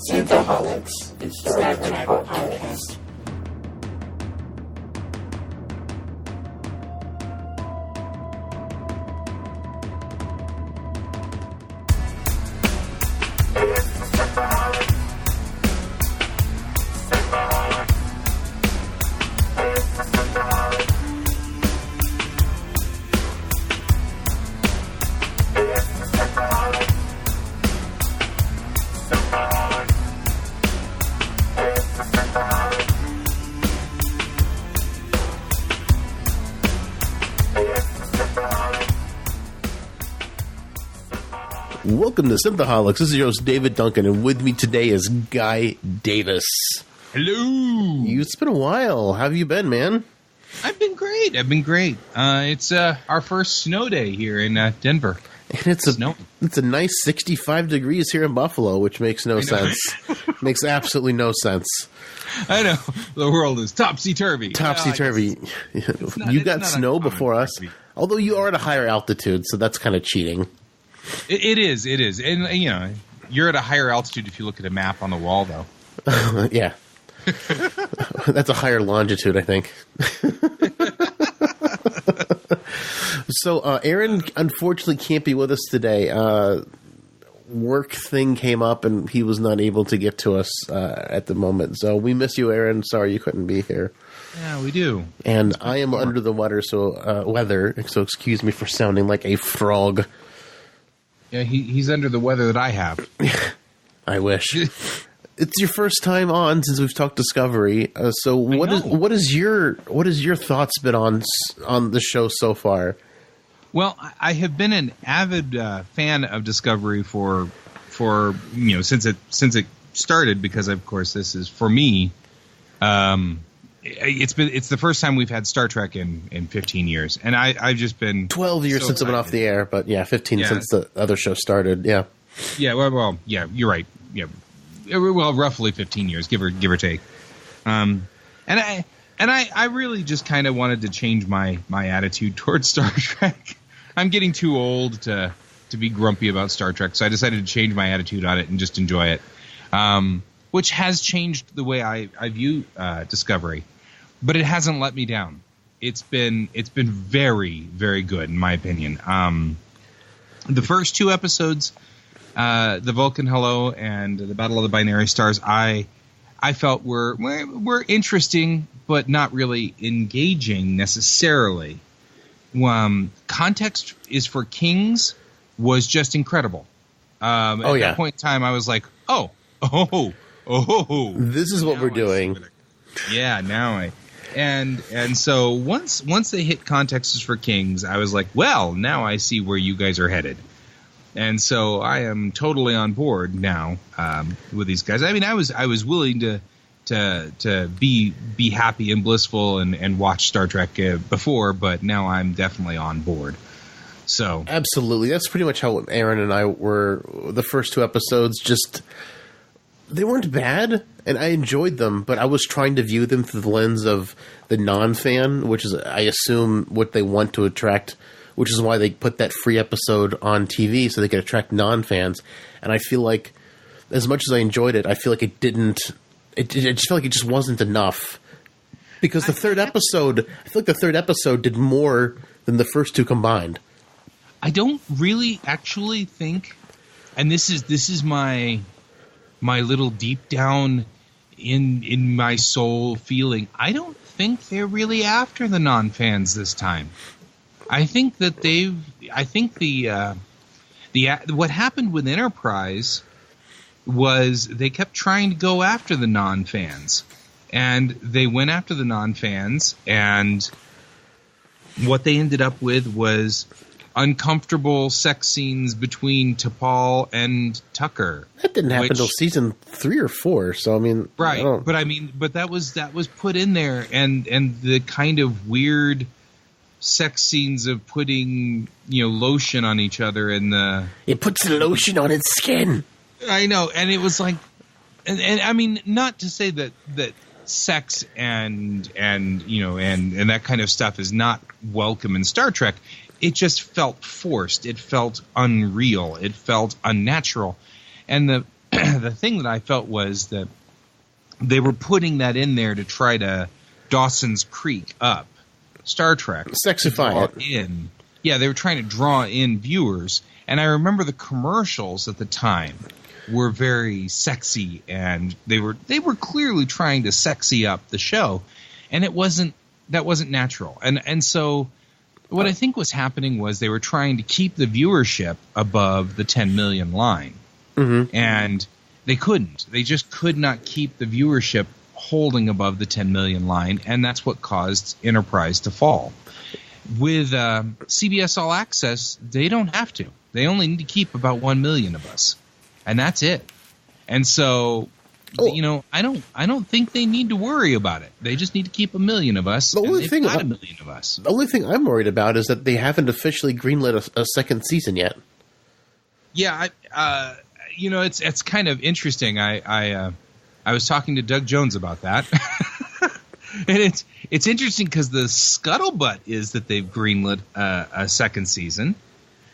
Synthaholics. It's the Record Apple Podcast. Welcome to Synthaholics. This is your host, David Duncan, and with me today is Guy Davis. Hello. It's been a while. How have you been, man? I've been great. It's our first snow day here in Denver. And it's a nice 65 degrees here in Buffalo, which makes no sense. Makes absolutely no sense. I know. The world is topsy-turvy. Topsy-turvy. You got snow before us. Although you are at a higher altitude, so that's kind of cheating. It is. And, you know, you're at a higher altitude if you look at a map on the wall, though. Yeah. That's a higher longitude, I think. So, Aaron unfortunately can't be with us today. Work thing came up, and he was not able to get to us at the moment. So, we miss you, Aaron. Sorry you couldn't be here. Yeah, we do. And I am under the weather, so excuse me for sounding like a frog. Yeah, he's under the weather that I have. I wish. It's your first time on since we've talked Discovery. So what is your thoughts been on the show so far? Well, I have been an avid fan of Discovery for since it started, because of course this is, for me, it's the first time we've had Star Trek in 15 years, and I've just been 12 years since it went off the air, but 15 since the other show started. Yeah. Well, you're right. Yeah, well, roughly 15 years, give or take. And I really just kind of wanted to change my attitude towards Star Trek. I'm getting too old to be grumpy about Star Trek, so I decided to change my attitude on it and just enjoy it, which has changed the way I view Discovery. But it hasn't let me down. It's been very, very good, in my opinion. The first two episodes, the Vulcan Hello and the Battle of the Binary Stars, I felt were interesting, but not really engaging necessarily. Context is for Kings was just incredible. At that point in time, I was like, oh, this is what we're doing. Yeah, now and so once they hit Context is for Kings, I was like, well, now I see where you guys are headed. And so I am totally on board now with these guys. I mean, I was willing to be happy and blissful and watch Star Trek before, but now I'm definitely on board. So absolutely, that's pretty much how Aaron and I were. The first two episodes, just they weren't bad, and I enjoyed them, but I was trying to view them through the lens of the non-fan, which is, I assume, what they want to attract. Which is why they put that free episode on TV, so they could attract non-fans. And I feel like, as much as I enjoyed it, I feel like it didn't. I just feel like it just wasn't enough. Because I feel like the third episode did more than the first two combined. I don't really actually think, and this is my little deep down in my soul feeling. I don't think they're really after the non-fans this time. I think that what happened with Enterprise was they kept trying to go after the non-fans, and they went after the non-fans, and what they ended up with was uncomfortable sex scenes between T'Pol and Tucker. That didn't happen until season 3 or 4. So I mean, right? But that was put in there, and the kind of weird sex scenes of putting lotion on each other, and it puts the lotion on its skin. I know, and it was like, and I mean, not to say that sex and that kind of stuff is not welcome in Star Trek. It just felt forced. It felt unreal. It felt unnatural. And the thing that I felt was that they were putting that in there to try to Dawson's Creek up Star Trek. Sexify it. In. Yeah, they were trying to draw in viewers. And I remember the commercials at the time were very sexy, and they were clearly trying to sexy up the show. And that wasn't natural. And so what I think was happening was they were trying to keep the viewership above the 10 million line. Mm-hmm. And they couldn't. They just could not keep the viewership holding above the 10 million line, and that's what caused Enterprise to fall. With CBS All Access, they don't have to. They only need to keep about 1 million of us, and that's it. And so, I don't think they need to worry about it. They just need to keep 1 million of us. The only thing, got 1 million of us. The only thing I'm worried about is that they haven't officially greenlit a second season yet. Yeah, it's kind of interesting. I was talking to Doug Jones about that, and it's interesting because the scuttlebutt is that they've greenlit a second season.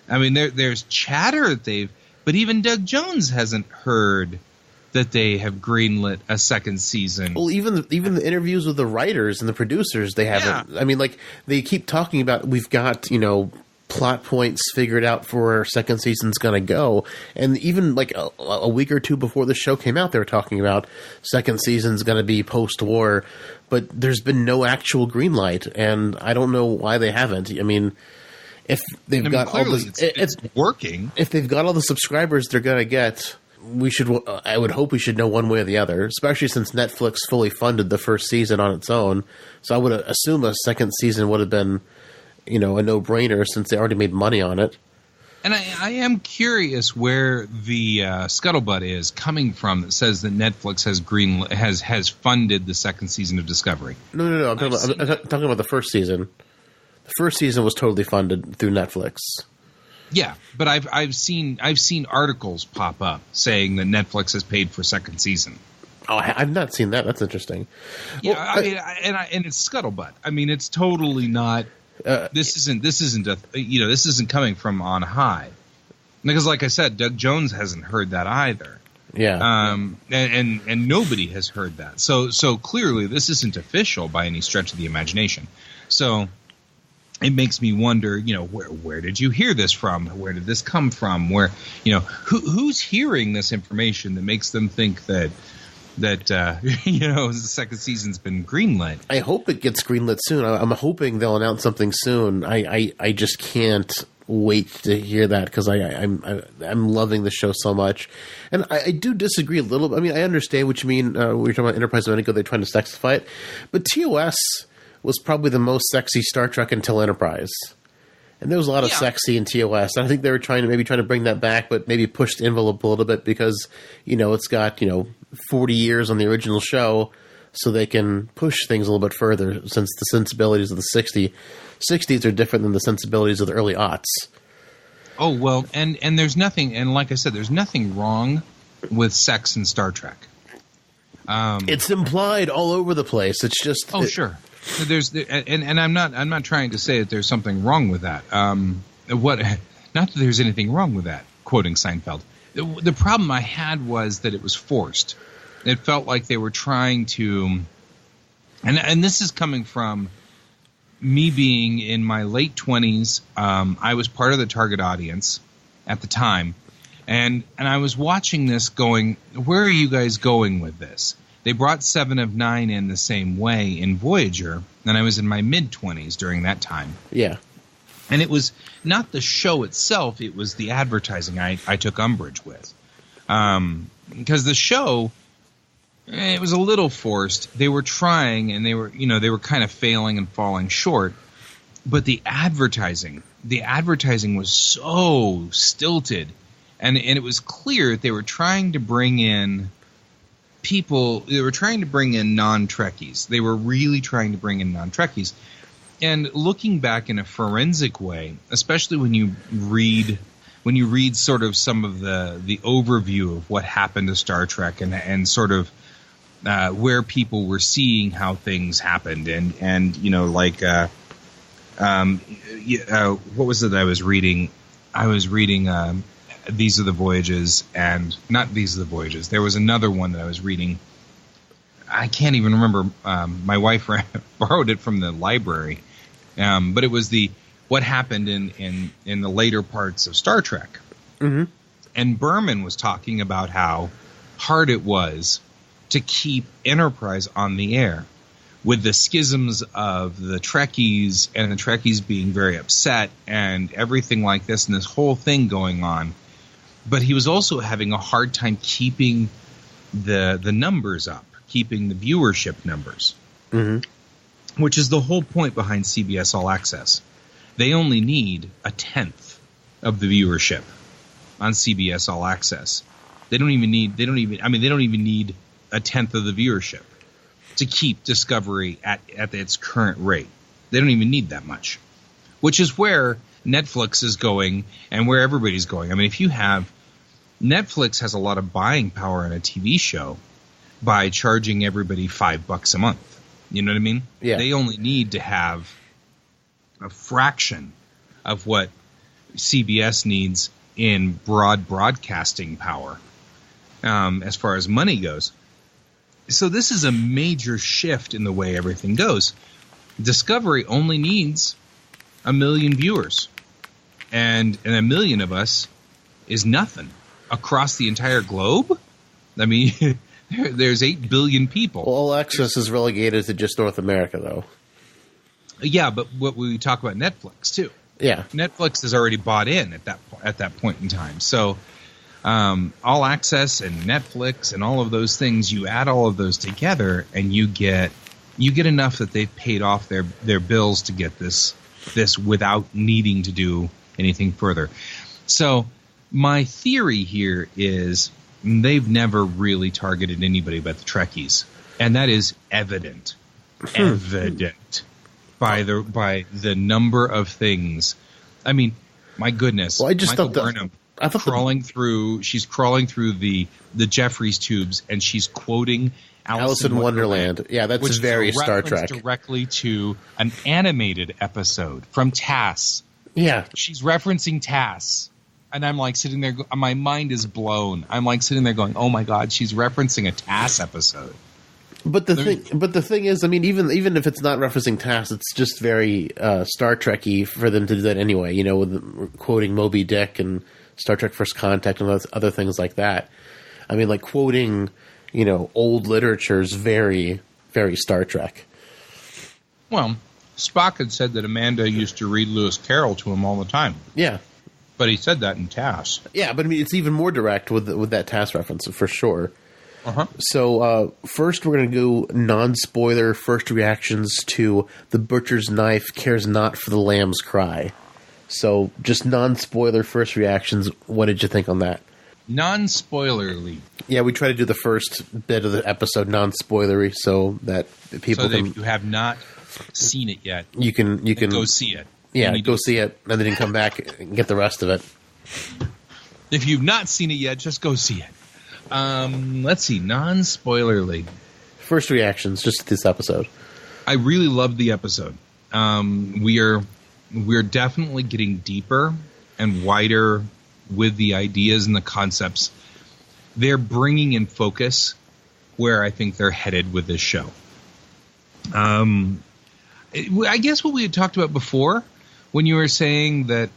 I mean, there's chatter that but even Doug Jones hasn't heard that they have greenlit a second season. Well, even the interviews with the writers and the producers, they haven't. Yeah. I mean, like, they keep talking about, we've got, plot points figured out for where our second season's going to go. And even like a week or two before the show came out, they were talking about second season's going to be post-war, but there's been no actual green light, and I don't know why they haven't. I mean, if they've got all this, it's working. If they've got all the subscribers they're going to get, I would hope we should know one way or the other, especially since Netflix fully funded the first season on its own. So I would assume a second season would have been, a no-brainer since they already made money on it. And I am curious where the scuttlebutt is coming from that says that Netflix has funded the second season of Discovery. No. I'm talking about the first season. The first season was totally funded through Netflix. Yeah, but I've seen articles pop up saying that Netflix has paid for second season. Oh, I've not seen that. That's interesting. Yeah, well, and it's scuttlebutt. I mean, it's totally not. This isn't coming from on high, because, like I said, Doug Jones hasn't heard that either. Yeah. And nobody has heard that. So clearly, this isn't official by any stretch of the imagination. So it makes me wonder, where did you hear this from? Where did this come from? Where, who's hearing this information that makes them think that the second season's been greenlit? I hope it gets greenlit soon. I'm hoping they'll announce something soon. I just can't wait to hear that, because I'm loving the show so much. And I do disagree a little bit. I mean, I understand what you mean. We were talking about Enterprise a minute ago. They're trying to sexify it. But TOS was probably the most sexy Star Trek until Enterprise. And there was a lot of sexy in TOS. I think they were trying to bring that back, but maybe push the envelope a little bit because, it's got, 40 years on the original show, so they can push things a little bit further, since the sensibilities of the 60s are different than the sensibilities of the early aughts. Oh, well, and there's nothing, and like I said, there's nothing wrong with sex in Star Trek. It's implied all over the place. It's just... Oh, sure. And I'm not trying to say that there's something wrong with that. Not that there's anything wrong with that, quoting Seinfeld. The problem I had was that it was forced. It felt like they were trying to, and this is coming from me being in my late 20s. I was part of the target audience at the time, and I was watching this going, where are you guys going with this? They brought 7 of 9 in the same way in Voyager, and I was in my mid-20s during that time. Yeah. And it was not the show itself, it was the advertising I took umbrage with. Because the show, it was a little forced. They were trying, and they were kind of failing and falling short. But the advertising was so stilted. And it was clear that they were trying to bring in people, they were trying to bring in non-Trekkies. They were really trying to bring in non-Trekkies. And looking back in a forensic way, especially when you read sort of some of the overview of what happened to Star Trek and sort of where people were seeing how things happened, and what was it I was reading? I was reading These Are the Voyages, and not These Are the Voyages. There was another one that I was reading. I can't even remember. My wife borrowed it from the library, but it was what happened in the later parts of Star Trek. Mm-hmm. And Berman was talking about how hard it was to keep Enterprise on the air, with the schisms of the Trekkies and the Trekkies being very upset and everything like this and this whole thing going on. But he was also having a hard time keeping the numbers up, keeping the viewership numbers, which is the whole point behind CBS All Access. They only need 1/10 of the viewership on CBS All Access. They don't even need 1/10 of the viewership to keep Discovery at its current rate. They don't even need that much, which is where Netflix is going and where everybody's going. I mean, if you have Netflix has a lot of buying power in a TV show by charging everybody $5 a month. You know what I mean? Yeah. They only need to have a fraction of what CBS needs in broadcasting power as far as money goes. So this is a major shift in the way everything goes. Discovery only needs 1 million viewers, and 1 million of us is nothing across the entire globe. I mean, there's 8 billion people. Well, All Access is relegated to just North America, though. Yeah, but what we talk about Netflix too. Yeah, Netflix is already bought in at that point in time. So All Access and Netflix and all of those things, you add all of those together, and you get enough that they've paid off their bills to get this without needing to do anything further. So my theory here is they've never really targeted anybody but the Trekkies, and that is evident by the number of things. I mean, my goodness. Well, I just Michael thought Burnham that she's crawling through the Jeffries tubes, and she's quoting Alice in Wonderland. Yeah, that's which very is a Star reference Trek. directly to an animated episode from TASS. Yeah, She's referencing TASS. And I'm like sitting there, my mind is blown. I'm like sitting there going, "Oh my God, she's referencing a TASS episode." but the thing is, I mean, even if it's not referencing TASS, it's just very Star Trek-y for them to do that anyway. You know, with quoting Moby Dick and Star Trek: First Contact and other things like that. I mean, like quoting, you know, old literature is very, very Star Trek. Well, Spock had said that Amanda used to read Lewis Carroll to him all the time. Yeah. But he said that in TASS. Yeah, but I mean, it's even more direct with that TASS reference, for sure. Uh-huh. So first we're going to go non-spoiler first reactions to The Butcher's Knife Cares Not for the Lamb's Cry. So just non-spoiler first reactions. What did you think on that? Non-spoilerly. Yeah, we try to do the first bit of the episode non-spoilery so that people can... if you have not seen it yet, you can go see it. Yeah, go see it, and then come back and get the rest of it. If you've not seen it yet, just go see it. Let's see, non-spoilerly. First reactions, just to this episode. I really loved the episode. We're definitely getting deeper and wider with the ideas and the concepts. They're bringing in focus where I think they're headed with this show. I guess what we had talked about before, when you were saying that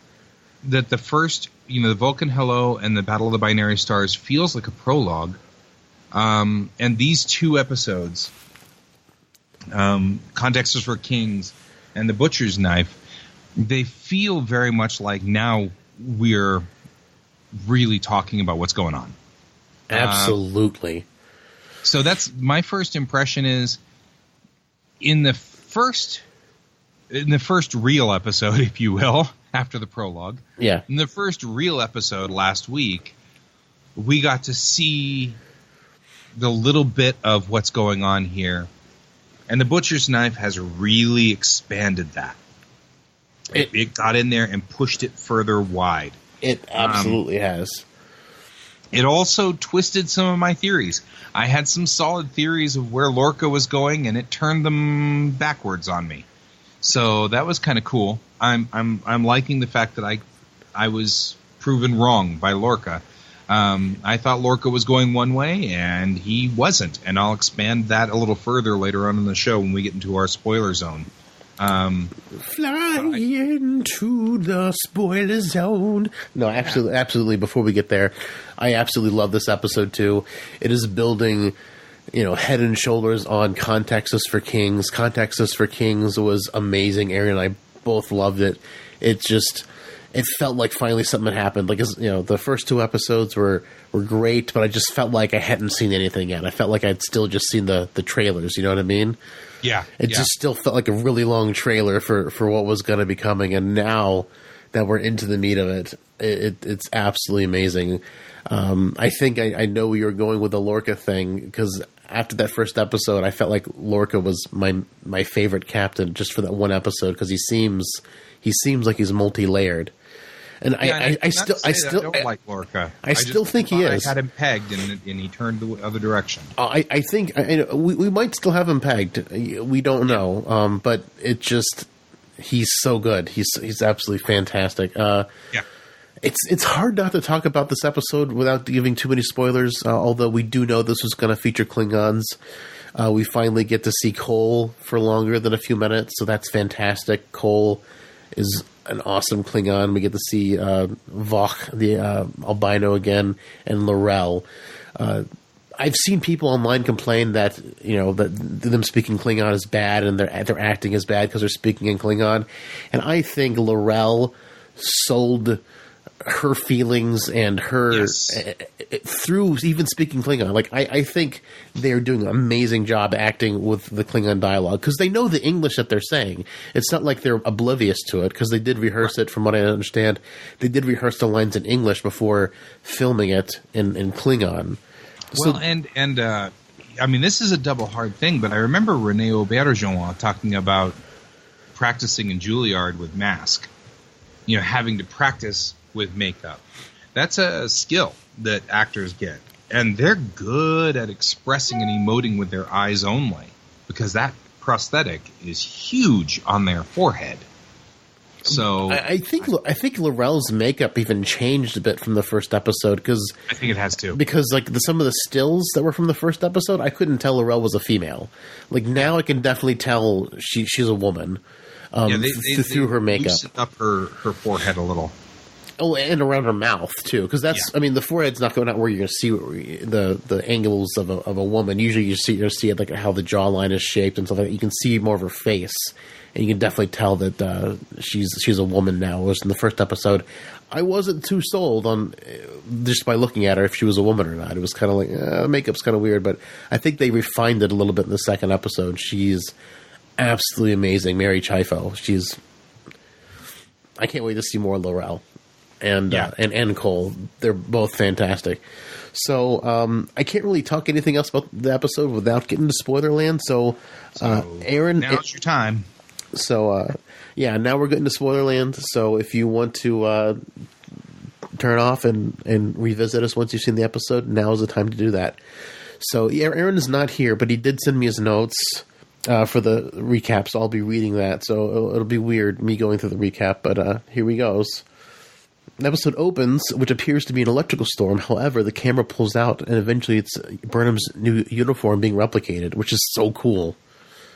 the first, you know, the Vulcan Hello and the Battle of the Binary Stars feels like a prologue, and these two episodes, Contexts for Kings and The Butcher's Knife, they feel very much like now we're really talking about what's going on. Absolutely. So that's my first impression is in the first real episode, if you will, after the prologue. Yeah. In the first real episode last week, we got to see the little bit of what's going on here. And The Butcher's Knife has really expanded that. It got in there and pushed it further wide. It absolutely has. It also twisted some of my theories. I had some solid theories of where Lorca was going, and it turned them backwards on me. So that was kind of cool. I'm liking the fact that I was proven wrong by Lorca. I thought Lorca was going one way, and he wasn't. And I'll expand that a little further later on in the show when we get into our spoiler zone. Fly into the spoiler zone. No, absolutely. Before we get there, I absolutely love this episode too. It is building, head and shoulders on Contextus for Kings. Contextus for Kings was amazing. Aaron and I both loved it. It felt like finally something had happened. Like, the first two episodes were great, but I just felt like I hadn't seen anything yet. I felt like I'd still just seen the trailers. You know what I mean? Yeah. It just still felt like a really long trailer for what was going to be coming. And now that we're into the meat of it, it's absolutely amazing. I think I know where you're going with the Lorca thing, because after that first episode, I felt like Lorca was my favorite captain just for that one episode, because he seems like he's multi-layered. And I don't like Lorca. I still think he is. I had him pegged, and he turned the other direction. I think we might still have him pegged. We don't know, but he's so good. He's absolutely fantastic. It's hard not to talk about this episode without giving too many spoilers. Although we do know this was going to feature Klingons. We finally get to see Cole for longer than a few minutes, so that's fantastic. Cole is an awesome Klingon. We get to see Vok, the albino again, and L'Rell. I've seen people online complain that that them speaking Klingon is bad, and their acting is bad because they're speaking in Klingon. And I think L'Rell sold her feelings and her through even speaking Klingon. Like, I think they're doing an amazing job acting with the Klingon dialogue, because they know the English that they're saying. It's not like they're oblivious to it, because they did rehearse it. From what I understand, they did rehearse the lines in English before filming it in Klingon. Well, I mean, this is a double hard thing, but I remember René Auberjonois talking about practicing in Juilliard with mask, having to practice with makeup. That's a skill that actors get, and they're good at expressing and emoting with their eyes only, because that prosthetic is huge on their forehead. So I think L'Rell's makeup even changed a bit from the first episode, because I think it has too. Because some of the stills that were from the first episode, I couldn't tell L'Rell was a female. Like, now I can definitely tell she's a woman. Through her makeup, loosened up her forehead a little. Oh, and around her mouth too, because I mean, the forehead's not going out where you're going to see the angles of a woman. Usually, you see it like how the jawline is shaped and stuff like that. You can see more of her face, and you can definitely tell that she's a woman now. Whereas in the first episode, I wasn't too sold on just by looking at her if she was a woman or not. It was kind of like makeup's kind of weird, but I think they refined it a little bit in the second episode. She's absolutely amazing, Mary Chifo. I can't wait to see more L'Rell. And Cole. They're both fantastic. So I can't really talk anything else about the episode without getting to spoiler land. So Aaron, now's your time. So now we're getting to spoiler land. So if you want to turn off and revisit us once you've seen the episode, now is the time to do that. So Aaron is not here, but he did send me his notes for the recap. So I'll be reading that. So it'll be weird me going through the recap, but here we goes. The episode opens, which appears to be an electrical storm. However, the camera pulls out, and eventually it's Burnham's new uniform being replicated, which is so cool.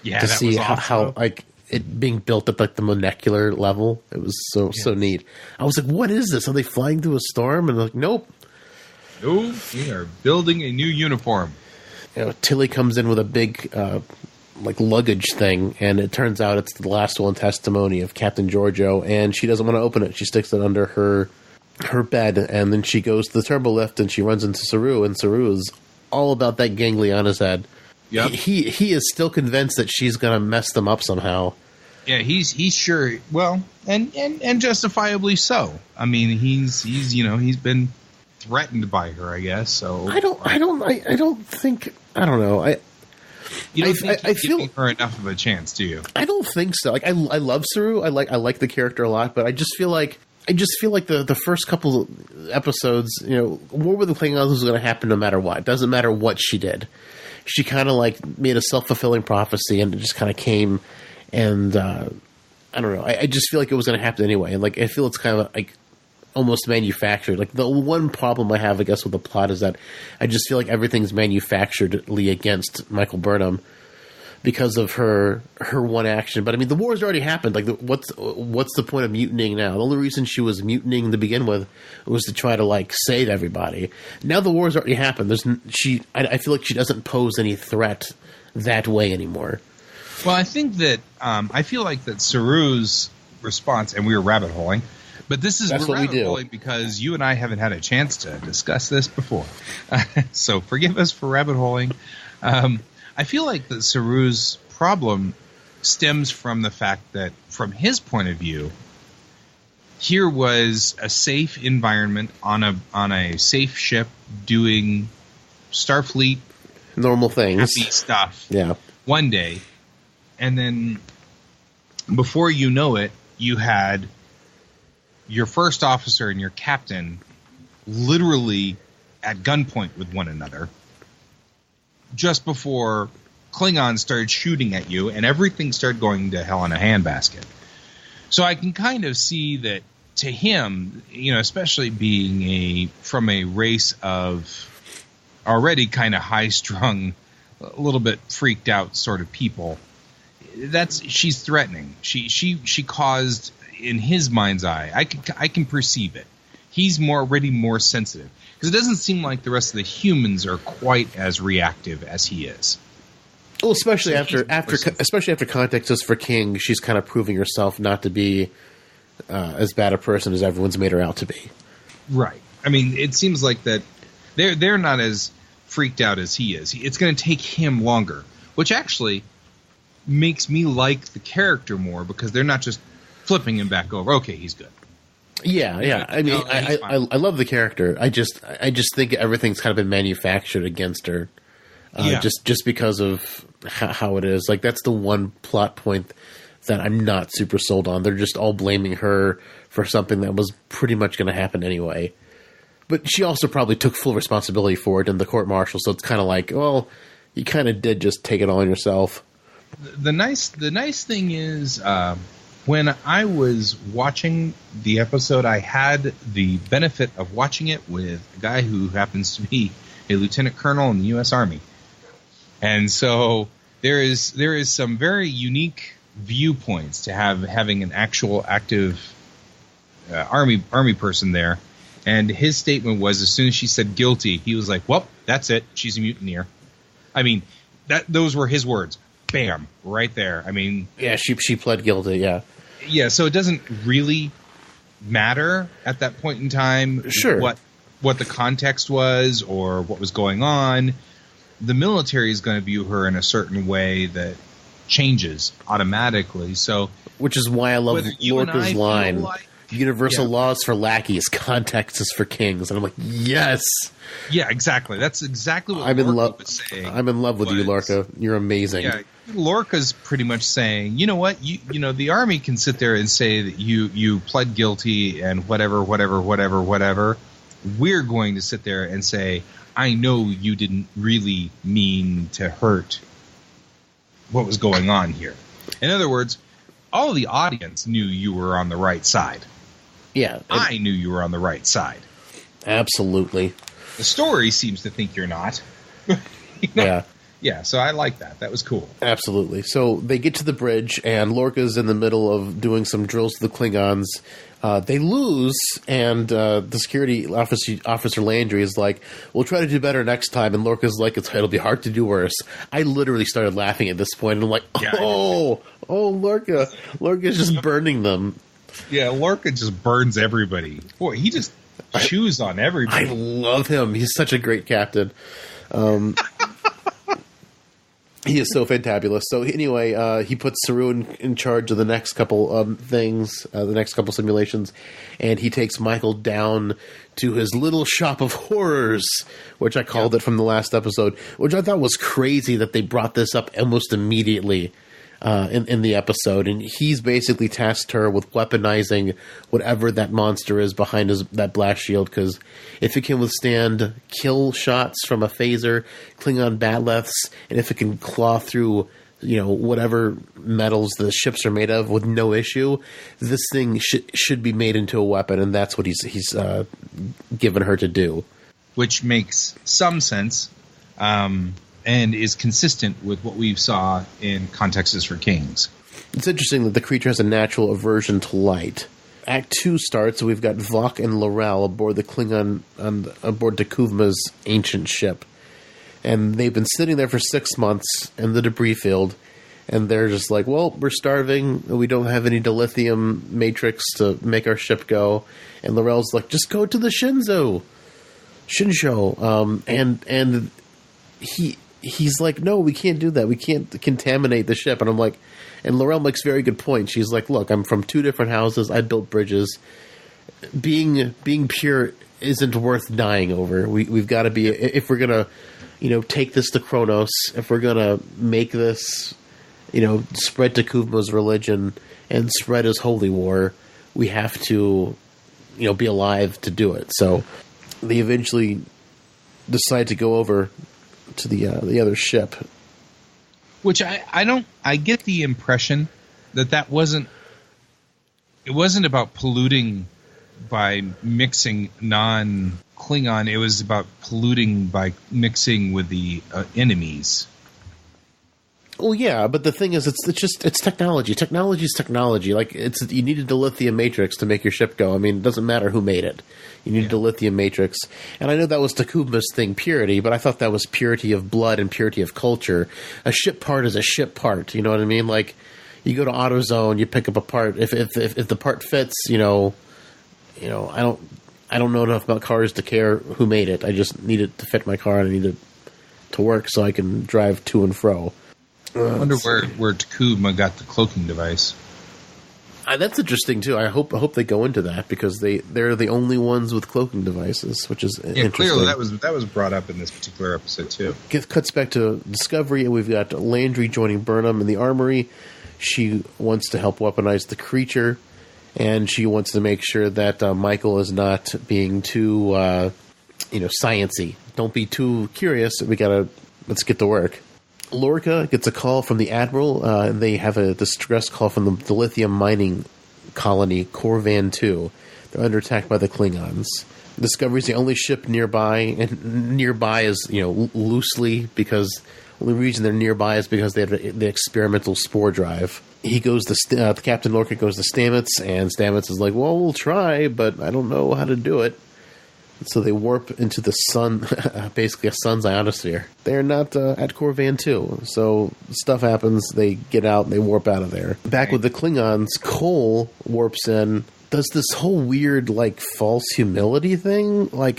Yeah, to that see was awesome. how like it being built at like the molecular level. It was so neat. I was like, "What is this? Are they flying through a storm?" And I'm like, "Nope, we are building a new uniform." Tilly comes in with a big like luggage thing, and it turns out it's the last will and testimony of Captain Giorgio, and she doesn't want to open it. She sticks it under her bed, and then she goes to the turbo lift, and she runs into Saru, and Saru is all about that gangly on his head. Yep. He is still convinced that she's going to mess them up somehow. Yeah, he's sure. Well, and justifiably so. I mean, he's been threatened by her, I guess. So I don't know. You don't think he's giving her enough of a chance, do you? I don't think so. Like I love Saru. I like the character a lot, but I just feel like the first couple episodes, War with the Klingons was going to happen no matter what. It doesn't matter what she did. She kind of like made a self-fulfilling prophecy, and it just kind of came. And I don't know. I just feel like it was going to happen anyway. And like I feel it's kind of like almost manufactured. Like, the one problem I have, I guess, with the plot is that I just feel like everything's manufacturedly against Michael Burnham because of her one action. But I mean, the war's already happened. Like, what's the point of mutinying now? The only reason she was mutinying to begin with was to try to, like, save everybody. Now the war's already happened. I feel like she doesn't pose any threat that way anymore. Well, I think that I feel like that Saru's response, and we were rabbit holing, but that's what we do, because you and I haven't had a chance to discuss this before. So forgive us for rabbit holing. I feel like that Saru's problem stems from the fact that, from his point of view, here was a safe environment on a safe ship doing Starfleet normal things, happy stuff. Yeah. One day, and then before you know it, you had your first officer and your captain literally at gunpoint with one another just before Klingons started shooting at you and everything started going to hell in a handbasket. So I can kind of see that to him, especially being from a race of already kind of high-strung, a little bit freaked out sort of people, she's threatening. She caused, in his mind's eye, I can perceive it. He's already more sensitive, because it doesn't seem like the rest of the humans are quite as reactive as he is. Well, especially after context is for King, she's kind of proving herself not to be as bad a person as everyone's made her out to be. Right. I mean, it seems like that they're not as freaked out as he is. It's going to take him longer, which actually makes me like the character more, because they're not just flipping him back over. Okay, he's good. Yeah. I mean, I love the character. I just think everything's kind of been manufactured against her, just because of how it is. Like, that's the one plot point that I'm not super sold on. They're just all blaming her for something that was pretty much going to happen anyway. But she also probably took full responsibility for it in the court-martial, so it's kind of like, well, you kind of did just take it all on yourself. The nice thing is, when I was watching the episode, I had the benefit of watching it with a guy who happens to be a lieutenant colonel in the U.S. Army. And so there is some very unique viewpoints to having an actual active army person there. And his statement was, as soon as she said guilty, he was like, well, that's it. She's a mutineer. I mean, those were his words. Bam, right there. I mean, yeah, she pled guilty. Yeah. Yeah, so it doesn't really matter at that point in time what the context was or what was going on. The military is going to view her in a certain way that changes automatically. So, which is why I love Lorca's line, universal laws for lackeys, context is for kings. And I'm like, yes. Yeah, exactly. That's exactly what Lorca was saying. I'm in love with you, Lorca. You're amazing. Yeah, Lorca's pretty much saying, you know what, you know, the Army can sit there and say that you pled guilty and whatever. We're going to sit there and say, I know you didn't really mean to hurt what was going on here. In other words, all the audience knew you were on the right side. Yeah. I knew you were on the right side. Absolutely. The story seems to think you're not. You know? Yeah. Yeah, so I like that. That was cool. Absolutely. So they get to the bridge, and Lorca's in the middle of doing some drills to the Klingons. They lose, and the security officer Landry is like, we'll try to do better next time. And Lorca's like, it'll be hard to do worse. I literally started laughing at this point, and I'm like, Lorca. Lorca's just burning them. Yeah, Lorca just burns everybody. Boy, he just chews on everybody. I love him. He's such a great captain. He is so fantabulous. So anyway, he puts Saru in charge of the next couple things, the next couple simulations, and he takes Michael down to his little shop of horrors, which I called it from the last episode, which I thought was crazy that they brought this up almost immediately in the episode. And he's basically tasked her with weaponizing whatever that monster is behind that blast shield, because if it can withstand kill shots from a phaser, Klingon bat'leths, and if it can claw through whatever metals the ships are made of with no issue. This thing should be made into a weapon, and that's what he's given her to do. Which makes some sense, and is consistent with what we saw in Contexts for Kings. It's interesting that the creature has a natural aversion to light. Act 2 starts, we've got Vok and Laurel aboard the Klingon, aboard Takuvma's ancient ship. And they've been sitting there for 6 months in the debris field, and they're just like, well, we're starving, we don't have any dilithium matrix to make our ship go. And Laurel's like, just go to the Shinsho. And he's like, no, we can't do that. We can't contaminate the ship. And I'm like, and Laurel makes very good points. She's like, look, I'm from 2 different houses. I built bridges. Being pure isn't worth dying over. We've got to be, if we're going to, take this to Kronos, if we're going to make this, spread Takuvma's religion and spread his holy war, we have to, be alive to do it. So they eventually decide to go over to the other ship. Which I get the impression that wasn't about polluting by mixing non-Klingon. It was about polluting by mixing with the enemies. Well, yeah, but the thing is, it's technology. Technology is technology. Like, you needed a lithium matrix to make your ship go. I mean, it doesn't matter who made it. You needed a lithium matrix. And I know that was Takuvma's thing, purity, but I thought that was purity of blood and purity of culture. A ship part is a ship part. You know what I mean? Like, you go to AutoZone, you pick up a part. If the part fits, I don't know enough about cars to care who made it. I just need it to fit my car, and I need it to work so I can drive to and fro. I wonder where Takuvma got the cloaking device. That's interesting too. I hope they go into that, because they're the only ones with cloaking devices, which is interesting. Clearly that was brought up in this particular episode too. Cuts back to Discovery, and we've got Landry joining Burnham in the armory. She wants to help weaponize the creature, and she wants to make sure that Michael is not being too sciencey. Don't be too curious. Let's get to work. Lorca gets a call from the Admiral. They have a distress call from the dilithium mining colony, Corvan 2. They're under attack by the Klingons. Discovery's the only ship nearby, and nearby is, loosely, because the only reason they're nearby is because they have the experimental spore drive. Captain Lorca goes to Stamets, and Stamets is like, well, we'll try, but I don't know how to do it. So they warp into the sun, basically a sun's ionosphere. They're not at Corvan 2, so stuff happens, they get out, and they warp out of there. Back with the Klingons, Cole warps in, does this whole weird, false humility thing. I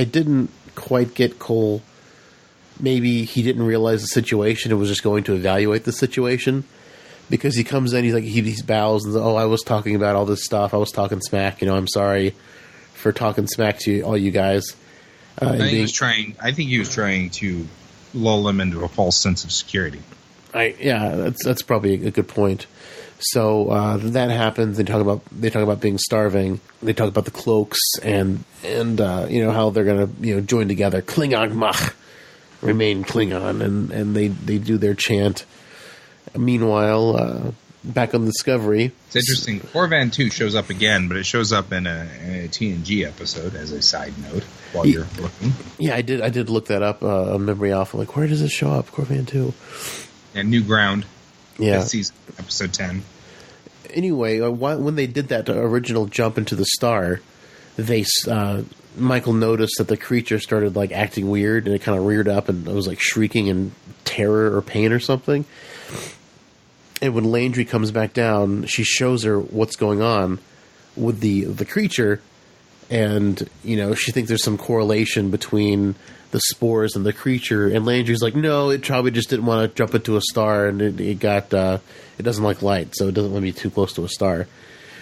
didn't quite get Cole. Maybe he didn't realize the situation and was just going to evaluate the situation. Because he comes in, he bows, and I was talking about all this stuff, I was talking smack, I'm sorry for talking smack to all you guys. I think he was trying to lull him into a false sense of security. That's probably a good point. So that happens. They talk about being starving. They talk about the cloaks and how they're gonna join together. Klingon Mach, remain Klingon, and they do their chant. Meanwhile, back on Discovery. It's interesting. Corvan 2 shows up again, but it shows up in a TNG episode as a side note while you're looking. Yeah, I did look that up on Memory Off. I'm like, where does it show up? Corvan 2. And New Ground. Yeah. Season, episode 10. Anyway, when they did that original jump into the star, Michael noticed that the creature started acting weird, and it kind of reared up and it was shrieking in terror or pain or something. And when Landry comes back down, she shows her what's going on with the creature, and she thinks there's some correlation between the spores and the creature. And Landry's like, no, it probably just didn't want to jump into a star, and it doesn't like light, so it doesn't want to be too close to a star.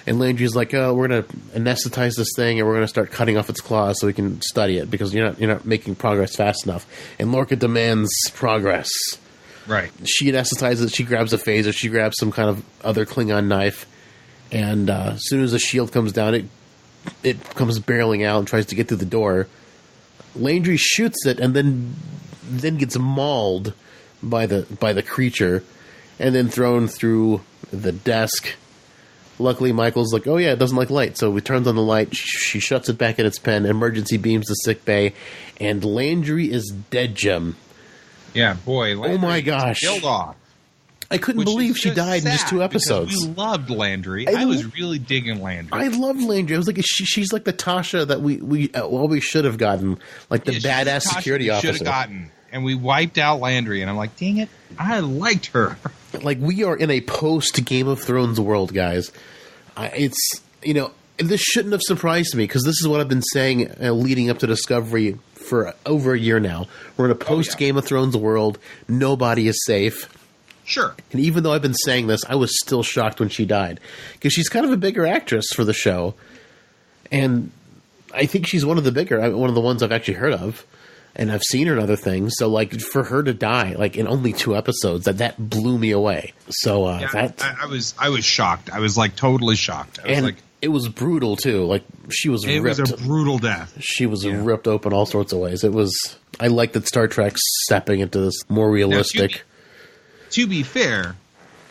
And Landry's like, oh, we're going to anesthetize this thing, and we're going to start cutting off its claws so we can study it, because you're not making progress fast enough. And Lorca demands progress. Right. She anesthetizes. She grabs a phaser. She grabs some kind of other Klingon knife, and as soon as the shield comes down, it comes barreling out and tries to get through the door. Landry shoots it, and then gets mauled by the creature, and then thrown through the desk. Luckily, Michael's like, oh yeah, it doesn't like light, so he turns on the light. She shuts it back in its pen. Emergency beams the sick bay, and Landry is dead, Jim. Yeah, boy. Landry oh my gosh, killed off. I couldn't believe she died in just 2 episodes. We loved Landry. I was really digging Landry. I loved Landry. I was like, she's like the Tasha that we should have gotten, like the badass security officer. Should have gotten, and we wiped out Landry. And I'm like, dang it, I liked her. Like, we are in a post Game of Thrones world, guys. It's, this shouldn't have surprised me, because this is what I've been saying leading up to Discovery for over a year now. We're in a post Game of Thrones world. Nobody is safe. Sure. And even though I've been saying this, I was still shocked when she died, because she's kind of a bigger actress for the show. And I think she's one of the ones I've actually heard of. And I've seen her in other things, so like for her to die like in only 2 episodes, that blew me away. So I was shocked. I was like totally shocked. I was like, it was brutal too. Like she was ripped. It was a brutal death. She was ripped open all sorts of ways. It was. I like that Star Trek's stepping into this more realistic. Now, to be fair,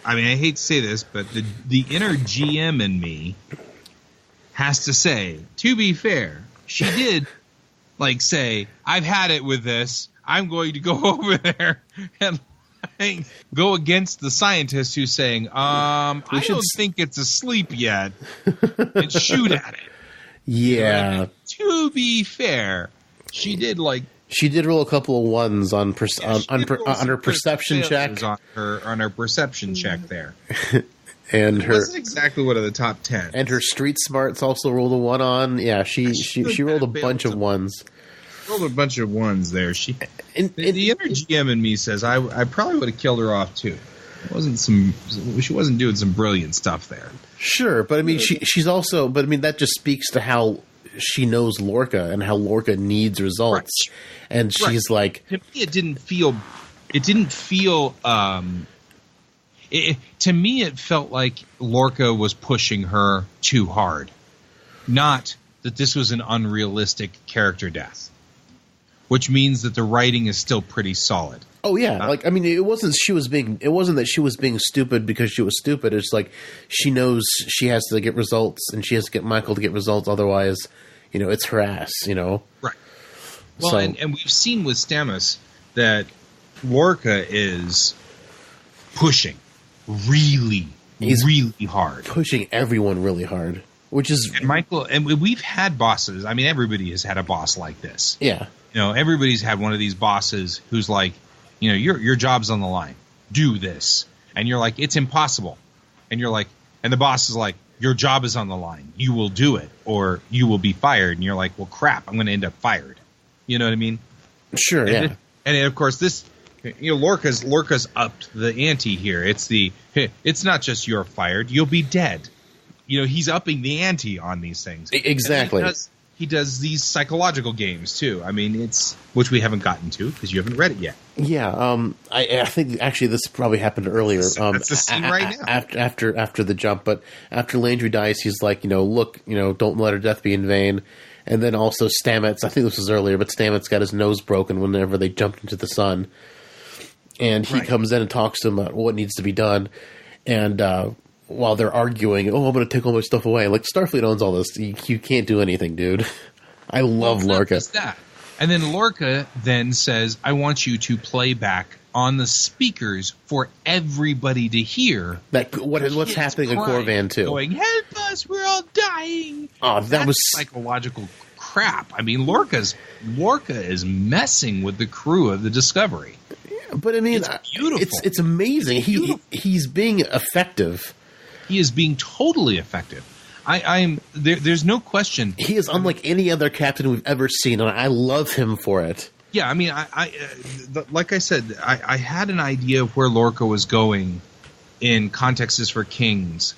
I mean, I hate to say this, but the inner GM in me has to say, to be fair, she did. Like, say, I've had it with this. I'm going to go over there and go against the scientist who's saying, I don't think it's asleep yet, and shoot at it. Yeah. And to be fair, she did roll a couple of ones on her perception check. On her perception check there. And it wasn't exactly one of the top 10. And her street smarts also rolled a 1 on. Yeah, she rolled a bunch of ones. Rolled a bunch of ones there. The inner GM in me says I probably would have killed her off too. She wasn't doing some brilliant stuff there. Sure, but I mean she's also. But I mean that just speaks to how she knows Lorca and how Lorca needs results. Right. And she's like, to me, it didn't feel. To me, it felt like Lorca was pushing her too hard. Not that this was an unrealistic character death, which means that the writing is still pretty solid. Oh yeah, it wasn't that she was being stupid because she was stupid. It's like she knows she has to get results, and she has to get Michael to get results. Otherwise, it's her ass. Right. Well, so, and we've seen with Stamets that Lorca is pushing. Really hard. Pushing everyone really hard. Which is... And Michael... And we've had bosses. I mean, everybody has had a boss like this. Yeah. Everybody's had one of these bosses who's like, your job's on the line. Do this. And you're like, it's impossible. And you're like... And the boss is like, your job is on the line. You will do it. Or you will be fired. And you're like, well, crap. I'm going to end up fired. You know what I mean? Sure, yeah. And of course, this... Lorca's upped the ante here. It's not just you're fired, you'll be dead. He's upping the ante on these things. Exactly. He does these psychological games too. I mean, which we haven't gotten to because you haven't read it yet. Yeah, I think actually this probably happened earlier. That's the scene right now. After the jump, but after Landry dies, he's like, look, don't let her death be in vain. And then also Stamets, I think this was earlier, but Stamets got his nose broken whenever they jumped into the sun. And he comes in and talks to him about what needs to be done. And while they're arguing, I'm going to take all my stuff away. Like, Starfleet owns all this. You can't do anything, dude. I love Lorca. That. And then Lorca then says, I want you to play back on the speakers for everybody to hear. What's happening in Corvan, too. Going, help us, we're all dying. Oh, that was psychological crap. I mean, Lorca is messing with the crew of the Discovery. But I mean, it's beautiful. It's amazing. He's being effective. He is being totally effective. There's no question. He is unlike any other captain we've ever seen, and I love him for it. Yeah, I mean, like I said, I had an idea of where Lorca was going in Context is for Kings,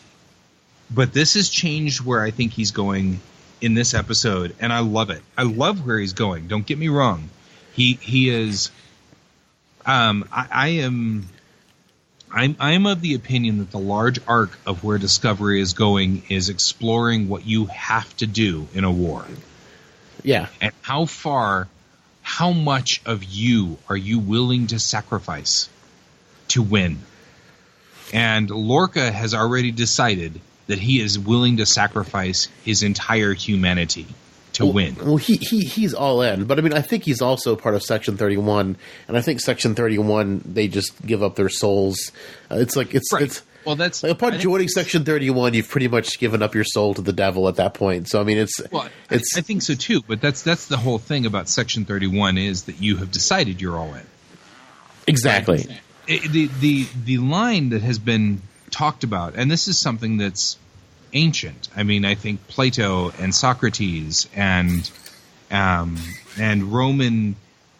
but this has changed where I think he's going in this episode, and I love it. I love where he's going. Don't get me wrong. He is. I'm of the opinion that the large arc of where Discovery is going is exploring what you have to do in a war. Yeah. And how much of you are you willing to sacrifice to win. And Lorca has already decided that he is willing to sacrifice his entire humanity to win. Well, he's all in. But, I mean, I think he's also part of Section 31. And I think Section 31, they just give up their souls. Well, that's like upon joining Section 31, you've pretty much given up your soul to the devil at that point. So, I mean, I think so, too. But that's the whole thing about Section 31 is that you have decided you're all in. Exactly. The line that has been talked about, and this is something that's ancient. I mean, I think Plato and Socrates and Roman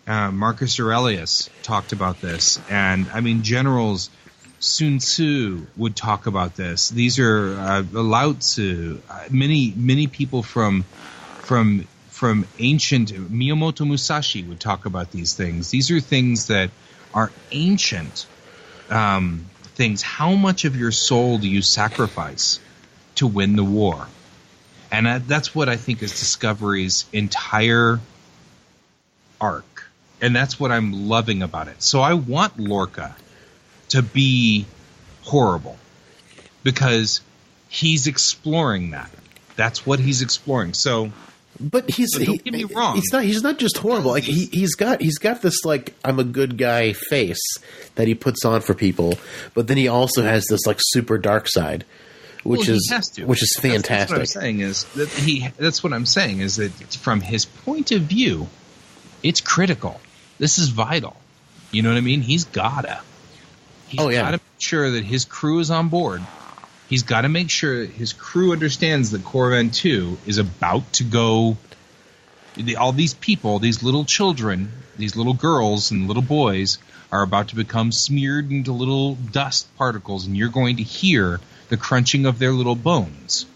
Marcus Aurelius talked about this, and I mean generals. Sun Tzu would talk about this. These are Lao Tzu. Many people from ancient Miyamoto Musashi would talk about these things. These are things that are ancient things. How much of your soul do you sacrifice to win the war? And that's what I think is Discovery's entire arc. And that's what I'm loving about it. So I want Lorca to be horrible because he's exploring that. That's what he's exploring. So, but don't get me wrong. He's not just horrible. Like he's got this like I'm a good guy face that he puts on for people, but then he also has this like super dark side, which is fantastic. That's what I'm saying is that That's what I'm saying is that from his point of view, it's critical. This is vital. You know what I mean? He's got to make sure that his crew is on board. He's got to make sure his crew understands that Corvan 2 is about to go. All these people, these little children, these little girls and little boys are about to become smeared into little dust particles, and you're going to hear the crunching of their little bones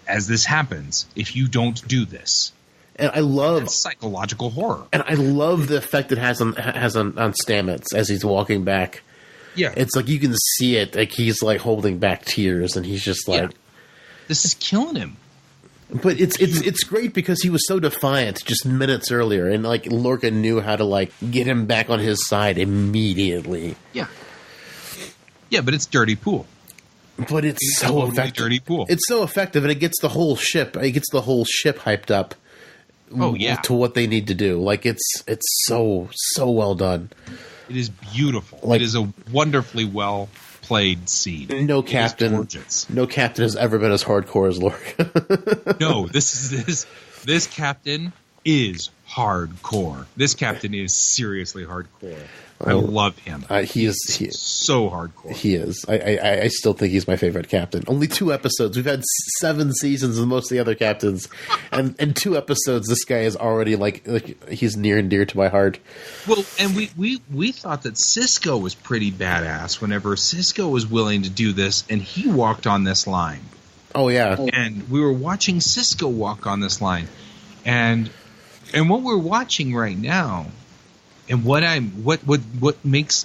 as this happens if you don't do this. And I love That's psychological horror. And I love the effect it has on Stamets as he's walking back. Yeah. It's like you can see it, like he's like holding back tears and he's just like this is killing him. But it's great because he was so defiant just minutes earlier, and like Lorca knew how to like get him back on his side immediately. Yeah. Yeah, but it's dirty pool. But it's so effective. Dirty pool. It's so effective, and it gets the whole ship hyped up. Oh yeah, to what they need to do. Like it's so well done. It is beautiful. Like, it is a wonderfly well played scene. No captain has ever been as hardcore as Lorca. No, this captain is hardcore. This captain is seriously hardcore. I love him. He is so hardcore. He is. I still think he's my favorite captain. Only 2 episodes. We've had 7 seasons of most of the other captains, and in 2 episodes, this guy is already like he's near and dear to my heart. Well, and we thought that Cisco was pretty badass whenever Cisco was willing to do this, and he walked on this line. Oh yeah, and we were watching Cisco walk on this line, and what we're watching right now. And what makes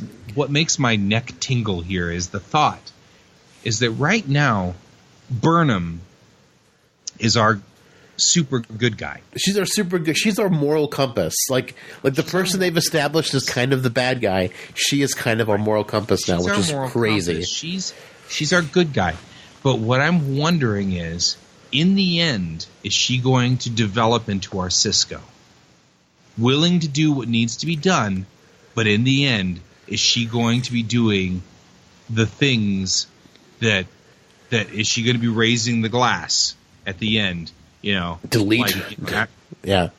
my neck tingle here is the thought is that right now Burnham is our super good guy. She's our super good. She's our moral compass. Like the person they've established as kind of the bad guy. She is kind of our moral compass now, which is crazy. She's our good guy. But what I'm wondering is, in the end, is she going to develop into our Cisco? Willing to do what needs to be done, but in the end, is she going to be doing the things that is she going to be raising the glass at the end? You know, delete. Yeah.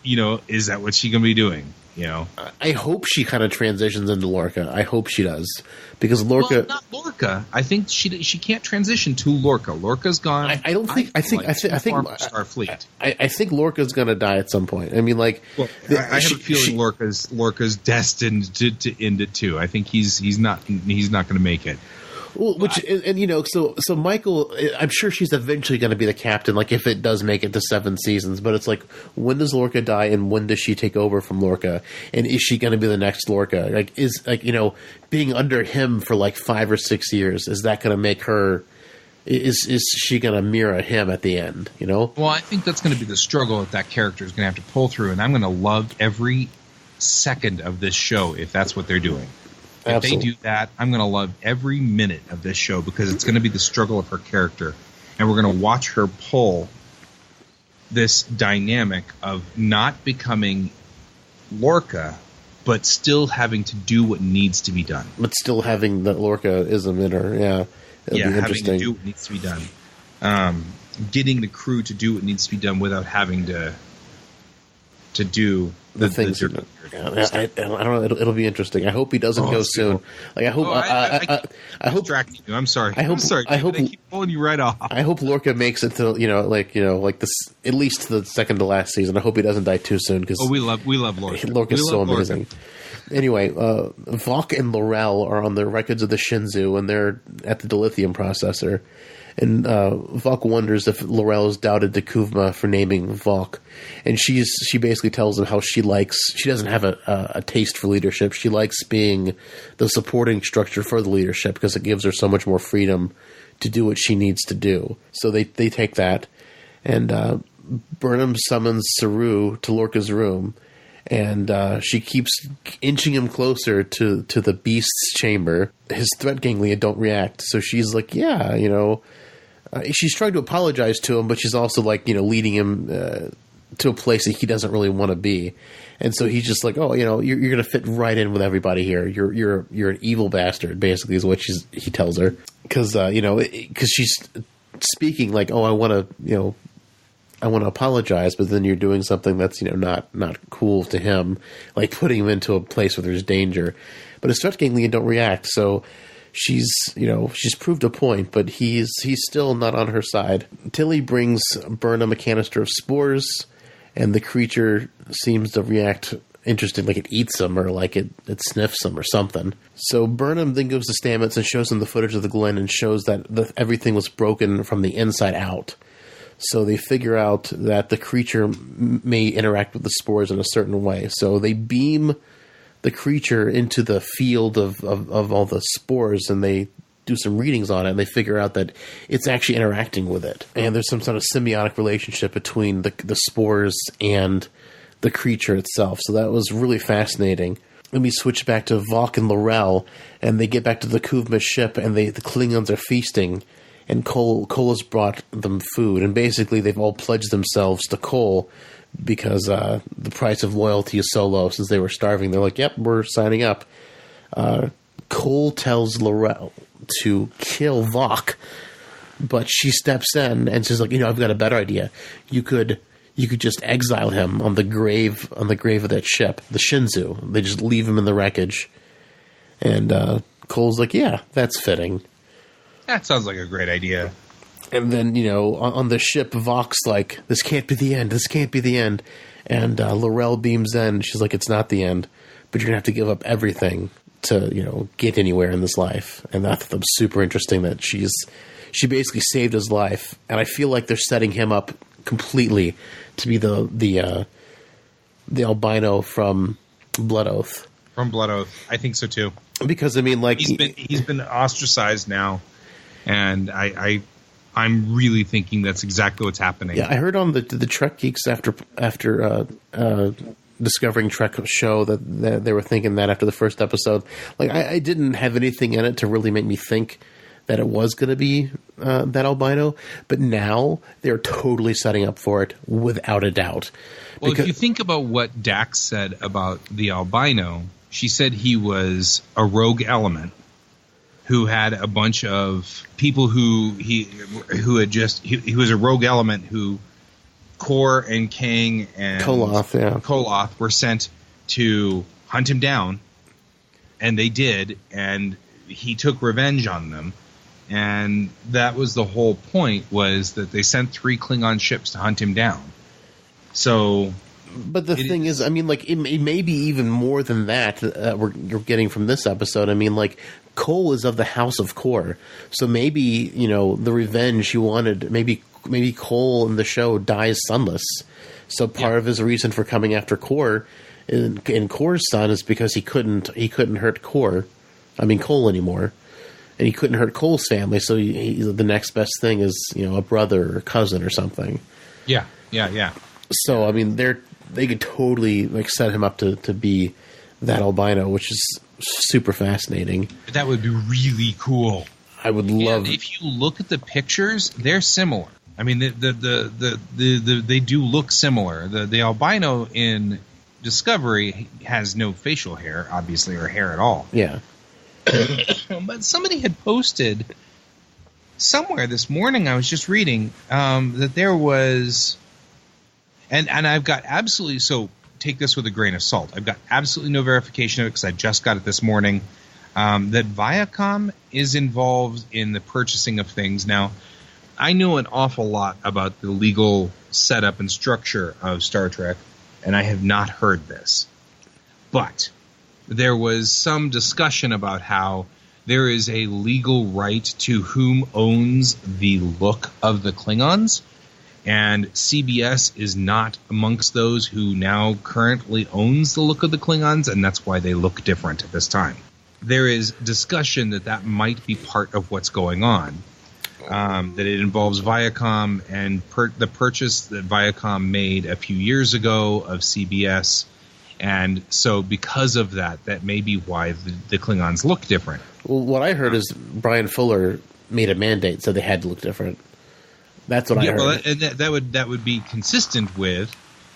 You know, is that what she's going to be doing? You know, I hope she kind of transitions into Lorca. I hope she does, because Lorca. Well, not Lorca. I think she can't transition to Lorca. Lorca's gone. I don't think. I think Starfleet. I think Lorca's going to die at some point. I mean, like, well, I have a feeling Lorca's destined to end it too. I think he's not going to make it. Well, and you know, so Michael, I'm sure she's eventually going to be the captain, like if it does make it to 7 seasons. But it's like, when does Lorca die, and when does she take over from Lorca? And is she going to be the next Lorca? Like, being under him for like 5 or 6 years, is that going to make her? Is she going to mirror him at the end? You know? Well, I think that's going to be the struggle that character is going to have to pull through, and I'm going to love every second of this show if that's what they're doing. If Absolutely. they do that, I'm going to love every minute of this show because it's going to be the struggle of her character. And we're going to watch her pull this dynamic of not becoming Lorca, but still having to do what needs to be done. But still having the Lorca-ism in her, yeah. It'll be Having interesting. to do what needs to be done. Getting the crew to do what needs to be done without having to do the things. I don't know. It'll be interesting. I hope he doesn't go soon. Like I hope. I hope. Distracting you. I'm sorry. I hope. I'm sorry. I hope. I keep pulling you right off. I hope Lorca makes it to like this at least the second to last season. I hope he doesn't die too soon because we love Lorca. Lorca's so amazing. Anyway, Vok and Laurel are on the records of the Shinzu, and they're at the dilithium processor. And Vok wonders if Laurel has doubted Dekuvma for naming Vok. And she basically tells him how she doesn't have a taste for leadership. She likes being the supporting structure for the leadership because it gives her so much more freedom to do what she needs to do. So they take that. And Burnham summons Saru to Lorca's room. And she keeps inching him closer to the beast's chamber. His threat ganglia don't react. So she's like, yeah, she's trying to apologize to him, but she's also like, leading him to a place that he doesn't really want to be. And so he's just like, oh, you're going to fit right in with everybody here. You're an evil bastard, basically, is what he tells her. Because she's speaking like, oh, I want to apologize, but then you're doing something that's, not cool to him, like putting him into a place where there's danger. But his threat ganglia don't react, so she's proved a point, but he's still not on her side. Tilly brings Burnham a canister of spores, and the creature seems to react interesting, like it eats them or like it sniffs them or something. So Burnham then goes to Stamets and shows him the footage of the Glen and shows that everything was broken from the inside out. So they figure out that the creature may interact with the spores in a certain way. So they beam the creature into the field of all the spores, and they do some readings on it, and they figure out that it's actually interacting with it. And there's some sort of symbiotic relationship between the spores and the creature itself. So that was really fascinating. Then we switch back to Vok and Laurel, and they get back to the Kuvma ship, and the Klingons are feasting. And Cole has brought them food, and basically they've all pledged themselves to Cole because the price of loyalty is so low. Since they were starving, they're like, "Yep, we're signing up." Cole tells Laurel to kill Vok, but she steps in and she's like, "I've got a better idea. You could just exile him on the grave of that ship, the Shinzu. They just leave him in the wreckage." And Cole's like, "Yeah, that's fitting." That sounds like a great idea. And then, on the ship, Vok's like, "This can't be the end. This can't be the end." And Laurel beams in. She's like, "It's not the end, but you're going to have to give up everything to, get anywhere in this life." And I thought that was super interesting that she basically saved his life. And I feel like they're setting him up completely to be the albino from Blood Oath. From Blood Oath. I think so, too. Because, I mean, like... He's been ostracized now. And I'm really thinking that's exactly what's happening. Yeah, I heard on the Trek Geeks after Discovering Trek show that they were thinking that after the first episode. Like, I didn't have anything in it to really make me think that it was going to be that albino, but now they're totally setting up for it without a doubt. Well, if you think about what Dax said about the albino, she said he was a rogue element who had a bunch of people who was a rogue element who Kor and Kang and Koloth were sent to hunt him down, and they did, and he took revenge on them, and that was the whole point, was that they sent 3 Klingon ships to hunt him down. So... But the thing is, I mean, like, it may be even more than that you're getting from this episode. I mean, like, Cole is of the House of Kor. So maybe, the revenge he wanted, maybe Cole in the show dies sunless. So part of his reason for coming after Kor in Kor's son is because he couldn't hurt Cole anymore. And he couldn't hurt Cole's family. So the next best thing is, a brother or cousin or something. Yeah. So, I mean, they could totally like set him up to be that albino, which is super fascinating. That would be really cool. I would love. And if you look at the pictures, they're similar. I mean, they do look similar. The albino in Discovery has no facial hair, obviously, or hair at all. Yeah. But somebody had posted somewhere this morning, I was just reading, that there was, and I've got absolutely, so take this with a grain of salt. I've got absolutely no verification of it because I just got it this morning, that Viacom is involved in the purchasing of things. Now, I know an awful lot about the legal setup and structure of Star Trek, and I have not heard this. But there was some discussion about how there is a legal right to whom owns the look of the Klingons, and CBS is not amongst those who now currently owns the look of the Klingons, and that's why they look different at this time. There is discussion that might be part of what's going on, that it involves Viacom and the purchase that Viacom made a few years ago of CBS, and so because of that may be why the Klingons look different. Well, what I heard is Brian Fuller made a mandate, so they had to look different. That's what I heard. Well, that would be consistent with,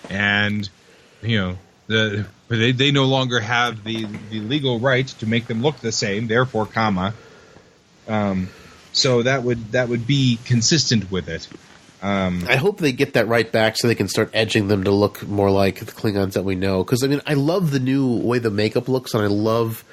and they no longer have the legal right to make them look the same. Therefore, so that would be consistent with it. I hope they get that right back so they can start edging them to look more like the Klingons that we know. Because, I mean, I love the new way the makeup looks, and I love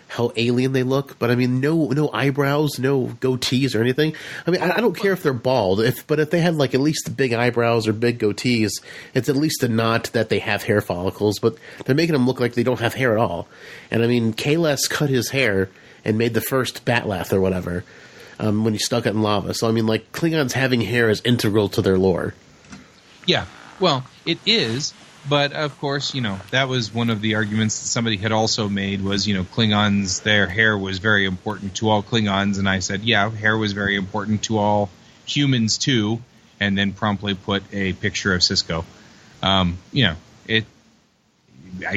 how alien they look. But, I mean, no eyebrows, no goatees or anything. I mean, I don't care if they're bald. But if they had, like, at least big eyebrows or big goatees, it's at least a nod that they have hair follicles. But they're making them look like they don't have hair at all. And, I mean, Kahless cut his hair and made the first Batlath or whatever. When he stuck it in lava. So, I mean, like, Klingons having hair is integral to their lore. Yeah, well, it is, but, of course, that was one of the arguments that somebody had also made was, Klingons, their hair was very important to all Klingons, and I said, yeah, hair was very important to all humans, too, and then promptly put a picture of Cisco.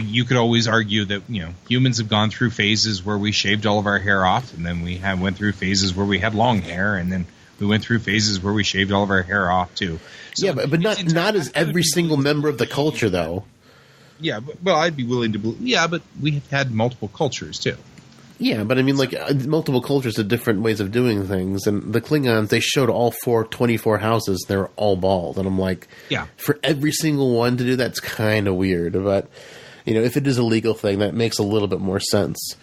You could always argue that humans have gone through phases where we shaved all of our hair off, and then we went through phases where we had long hair, and then we went through phases where we shaved all of our hair off too. So yeah, but not as every single member of the culture, though. Yeah, well, I'd be willing to believe. Yeah, but we have had multiple cultures too. Yeah, but I mean, like, multiple cultures have different ways of doing things, and the Klingons, they showed all 24 houses, they're all bald, and I'm like, yeah, for every single one to do that's kind of weird, but. If it is a legal thing, that makes a little bit more sense.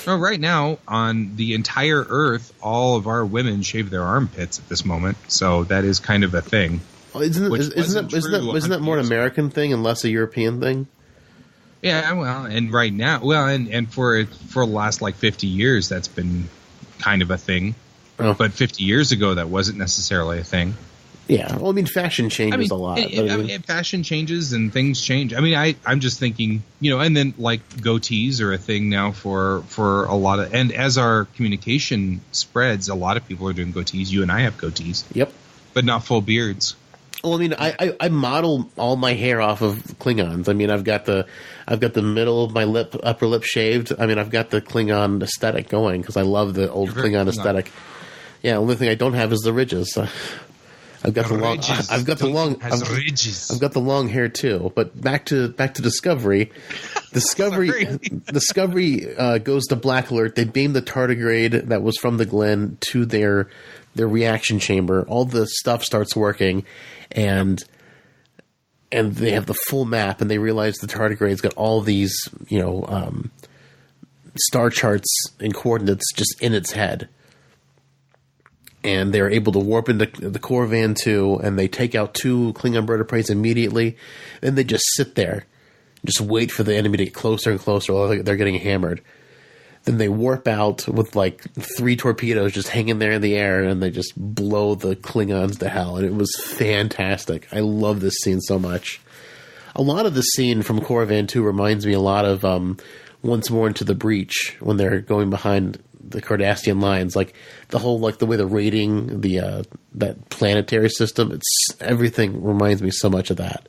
Well, right now, on the entire Earth, all of our women shave their armpits at this moment, so that is kind of a thing. Well, isn't that more an American thing and less a European thing? Yeah, well, and right now, and for the last, 50 years, that's been kind of a thing. Oh. But 50 years ago, that wasn't necessarily a thing. Yeah, well, I mean, fashion changes a lot. Fashion changes and things change. I mean, I'm just thinking, and then goatees are a thing now for a lot of, and as our communication spreads, a lot of people are doing goatees. You and I have goatees. Yep. But not full beards. Well, I mean, I model all my hair off of Klingons. I mean, I've got the middle of my upper lip shaved. I mean, I've got the Klingon aesthetic going because I love the old Klingon aesthetic. Yeah, the only thing I don't have is the ridges. I've got the long hair too. But back to Discovery. Discovery goes to black alert. They beam the tardigrade that was from the Glen to their reaction chamber. All the stuff starts working, and they have the full map. And they realize the tardigrade's got all these star charts and coordinates just in its head. And they're able to warp into the Corvan 2, and they take out 2 Klingon bird of prey immediately. Then they just sit there, just wait for the enemy to get closer and closer while they're getting hammered. Then they warp out with 3 torpedoes just hanging there in the air, and they just blow the Klingons to hell. And it was fantastic. I love this scene so much. A lot of the scene from Corvan 2 reminds me a lot of Once More Into the Breach, when they're going behind the Cardassian lines, the whole the way they're raiding that planetary system. It's everything reminds me so much of that.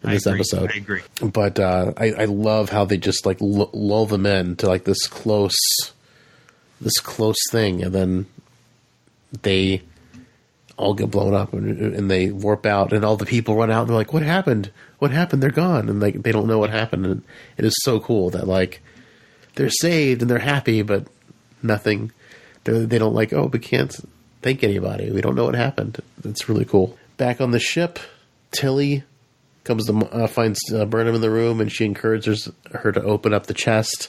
in this episode. I agree. But I love how they just like lull them in to like this close thing, and then they all get blown up and they warp out, and all the people run out and they're like, what happened? They're gone. And like, they don't know what happened. And it is so cool that like they're saved and they're happy, but nothing. They don't like, oh, we can't thank anybody. We don't know what happened. It's really cool. Back on the ship, Tilly comes to finds Burnham in the room, and she encourages her to open up the chest.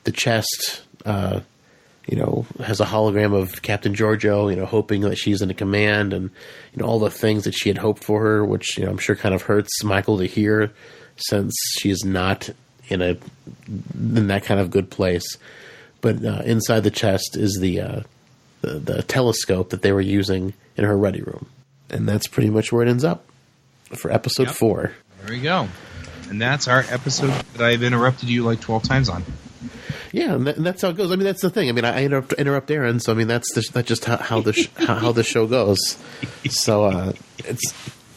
The chest, has a hologram of Captain Giorgio, hoping that she's in a command, and all the things that she had hoped for her, which I'm sure kind of hurts Michael to hear, since she's not in that kind of good place. But inside the chest is the telescope that they were using in her ready room, and that's pretty much where it ends up for episode 4. There we go, and that's our episode that I've interrupted you like 12 times on. Yeah, and that's how it goes. I mean, that's the thing. I mean, I interrupt Aaron, so I mean, that's just how the show goes. So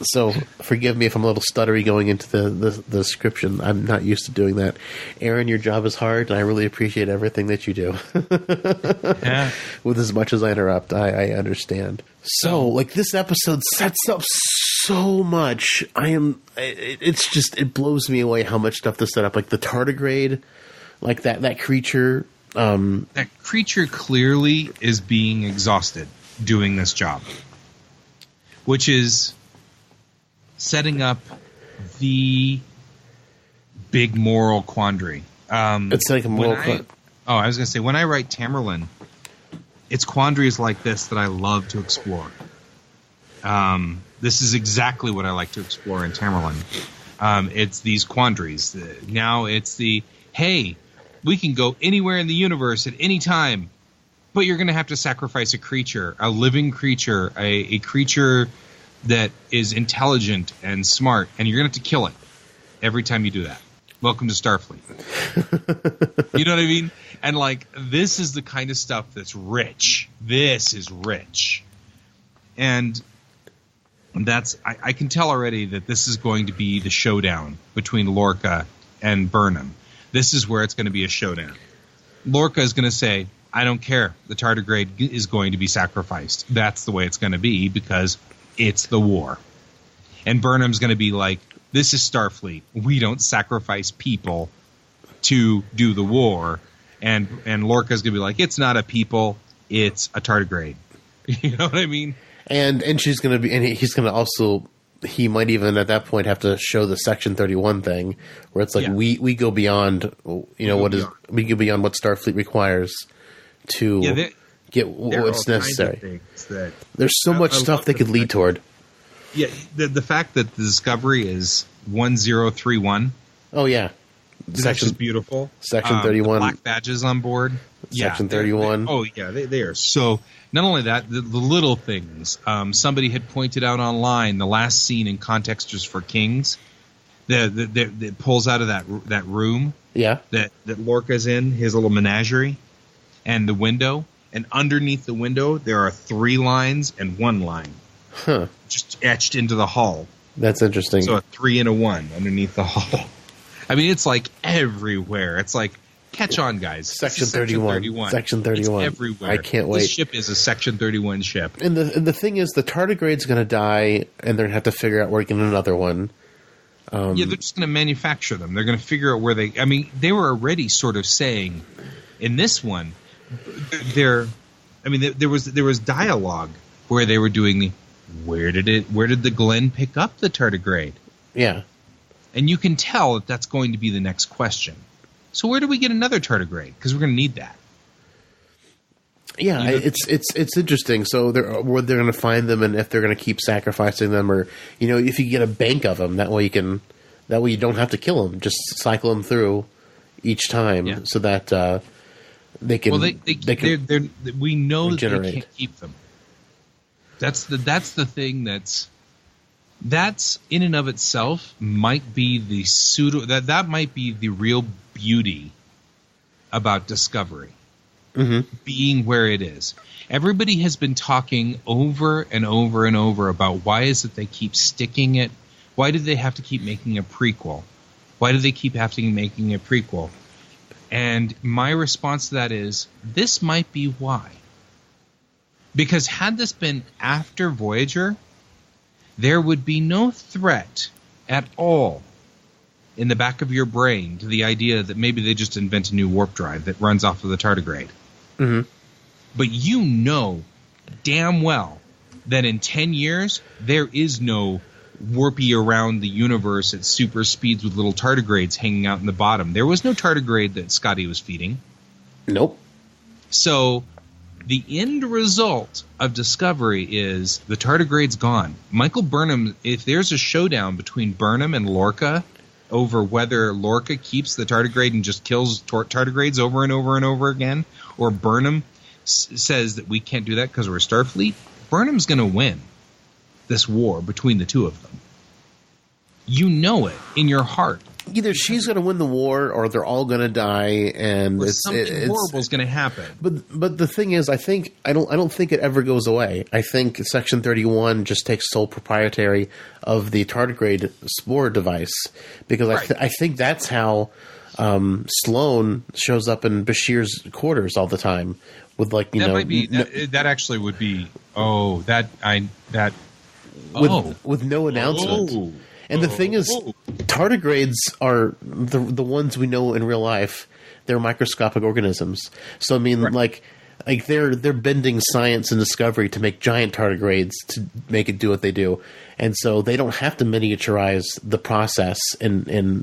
so forgive me if I'm a little stuttery going into the description. I'm not used to doing that. Aaron, your job is hard, and I really appreciate everything that you do. Yeah. With as much as I interrupt, I understand. So, like, this episode sets up so much. It blows me away how much stuff to set up. Like the tardigrade. Like that creature. That creature clearly is being exhausted doing this job, which is setting up the big moral quandary. It's like a moral quandary. I was going to say, when I write Tamerlane, it's quandaries like this that I love to explore. This is exactly what I like to explore in Tamerlane. It's these quandaries. Now it's hey, we can go anywhere in the universe at any time, but you're going to have to sacrifice a creature, a living creature, a creature that is intelligent and smart, and you're going to have to kill it every time you do that. Welcome to Starfleet. You know what I mean? And like, this is the kind of stuff that's rich. This is rich. And that's, I can tell already that this is going to be the showdown between Lorca and Burnham. This is where it's going to be a showdown. Lorca is going to say, I don't care. The tardigrade is going to be sacrificed. That's the way it's going to be because it's the war. And Burnham's going to be like, this is Starfleet. We don't sacrifice people to do the war. And Lorca's going to be like, it's not a people, it's a tardigrade. You know what I mean? And she's going to be, and he's going to also, he might even at that point have to show the Section 31 thing, where it's like we go beyond, we go beyond what Starfleet requires to get what's necessary. There's so much stuff they could lead toward. Yeah, the fact that the Discovery is 1031. Oh yeah, that's just beautiful. Section 31, black badges on board. Section 31. They are so. Not only that, the little things. Somebody had pointed out online the last scene in Contextures for Kings that pulls out of that room. Yeah. That Lorca's in, his little menagerie, and the window. And underneath the window, there are 3 lines and 1 line. Huh. Just etched into the hull. That's interesting. So a 3 and a 1 underneath the hull. I mean, it's like everywhere. It's like, catch on, guys. Section 31. Section 31. It's everywhere. I can't wait. This ship is a Section 31 ship. And the thing is, the tardigrade's going to die, and they're going to have to figure out where to get another one. They're just going to manufacture them. They're going to figure out where they... I mean, they were already sort of saying, in this one, there was dialogue where they were doing where did the Glen pick up the tardigrade? Yeah. And you can tell that that's going to be the next question. So where do we get another tardigrade? Because we're going to need that. Yeah, it's interesting. So where they're going to find them, and if they're going to keep sacrificing them, or if you get a bank of them, that way you don't have to kill them. Just cycle them through each time, so that they can. Well, we know regenerate. That they can't keep them. That's the thing that's in and of itself might be the that might be the real beauty about Discovery. Mm-hmm. Being where it is. Everybody has been talking over and over and over about why is it they keep sticking it Why do they have to keep making a prequel? Why do they keep making a prequel? And my response to that is, this might be why. Because had this been after Voyager, there would be no threat at all in the back of your brain to the idea that maybe they just invent a new warp drive that runs off of the tardigrade. Mm-hmm. But you know damn well that in 10 years, there is no warpy around the universe at super speeds with little tardigrades hanging out in the bottom. There was no tardigrade that Scotty was feeding. Nope. So the end result of Discovery is the tardigrade's gone. Michael Burnham, if there's a showdown between Burnham and Lorca over whether Lorca keeps the tardigrade and just kills tardigrades over and over and over again, or Burnham says that we can't do that because we're Starfleet, Burnham's going to win this war between the two of them. You know it in your heart. Either she's going to win the war, or they're all going to die, and something horrible is going to happen. But the thing is, I don't think it ever goes away. I think Section 31 just takes sole proprietary of the tardigrade spore device, because Right. I think that's how Sloane shows up in Bashir's quarters all the time with that actually would be with no announcement. And the thing is, tardigrades are the ones we know in real life. They're microscopic organisms. So I mean, right. like they're bending science and discovery to make giant tardigrades to make it do what they do, and so they don't have to miniaturize the process in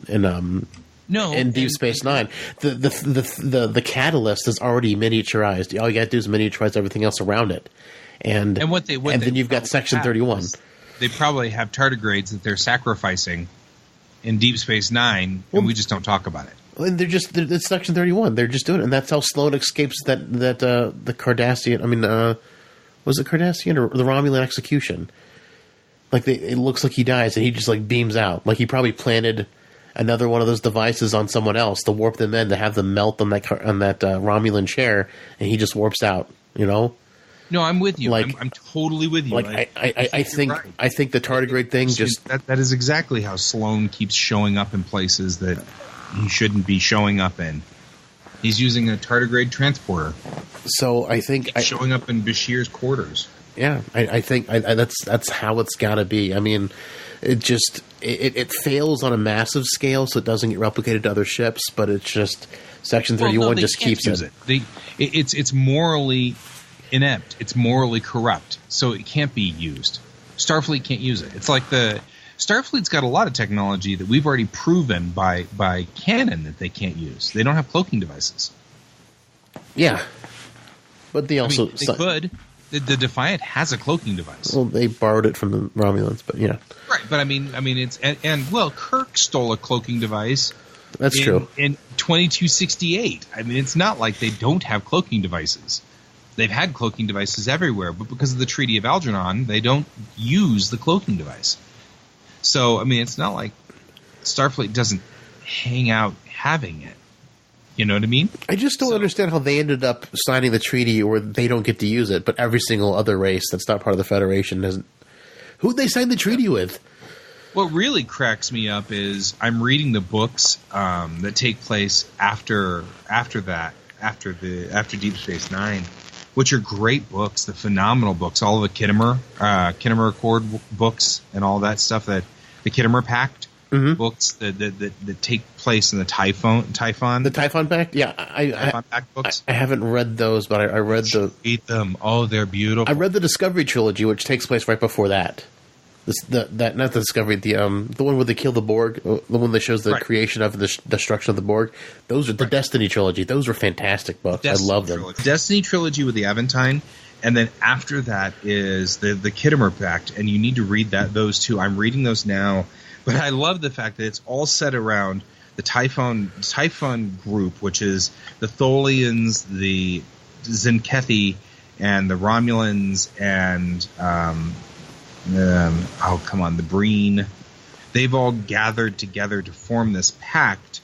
Deep Space Nine. The catalyst is already miniaturized. All you got to do is miniaturize everything else around it, and then you've got Section 31. They probably have tardigrades that they're sacrificing in Deep Space Nine, and we just don't talk about it. And it's Section 31. They're just doing it, and that's how Sloane escapes the Cardassian. I mean, was it Cardassian or the Romulan execution? It looks like he dies, and he just beams out. Like he probably planted another one of those devices on someone else to warp them in, to have them melt on that Romulan chair, and he just warps out. You know. No, I'm with you. I'm totally with you. I think right. I think the tardigrade thing that is exactly how Sloane keeps showing up in places that he shouldn't be showing up in. He's using a tardigrade transporter. So I think showing up in Bashir's quarters. Yeah, I think that's how it's got to be. I mean, it fails on a massive scale, so it doesn't get replicated to other ships. But it's just Section 31 just keeps it. It's morally inept. It's morally corrupt, so it can't be used. Starfleet can't use it. It's like Starfleet's got a lot of technology that we've already proven by canon that they can't use. They don't have cloaking devices. Yeah, but they also they could. The Defiant has a cloaking device. Well, they borrowed it from the Romulans, but yeah, right. But I mean, it's and Kirk stole a cloaking device. That's true. In 2268. I mean, it's not like they don't have cloaking devices. They've had cloaking devices everywhere, but because of the Treaty of Algernon, they don't use the cloaking device. So, I mean, it's not like Starfleet doesn't hang out having it. You know what I mean? I just don't understand how they ended up signing the treaty where they don't get to use it, but every single other race that's not part of the Federation doesn't. Who'd they sign the treaty with? What really cracks me up is I'm reading the books that take place after Deep Space Nine, which are great books, the phenomenal books, all of the Kittimer Accord books and all that stuff, that the Kittimer Pact books that take place in the Typhon. The Typhon Pact? Yeah. Typhon Pact books. I haven't read those, but I read Read them. Oh, they're beautiful. I read the Discovery trilogy, which takes place right before that. Not the Discovery, the one where they kill the Borg, the one that shows the creation of the destruction of the Borg. Those are the Destiny trilogy. Those were fantastic books. I love them. Destiny trilogy with the Aventine, and then after that is the Kittimer Pact, and you need to read those two. I'm reading those now, but I love the fact that it's all set around the Typhon group, which is the Tholians, the Zenkethi, and the Romulans, and the Breen. They've all gathered together to form this pact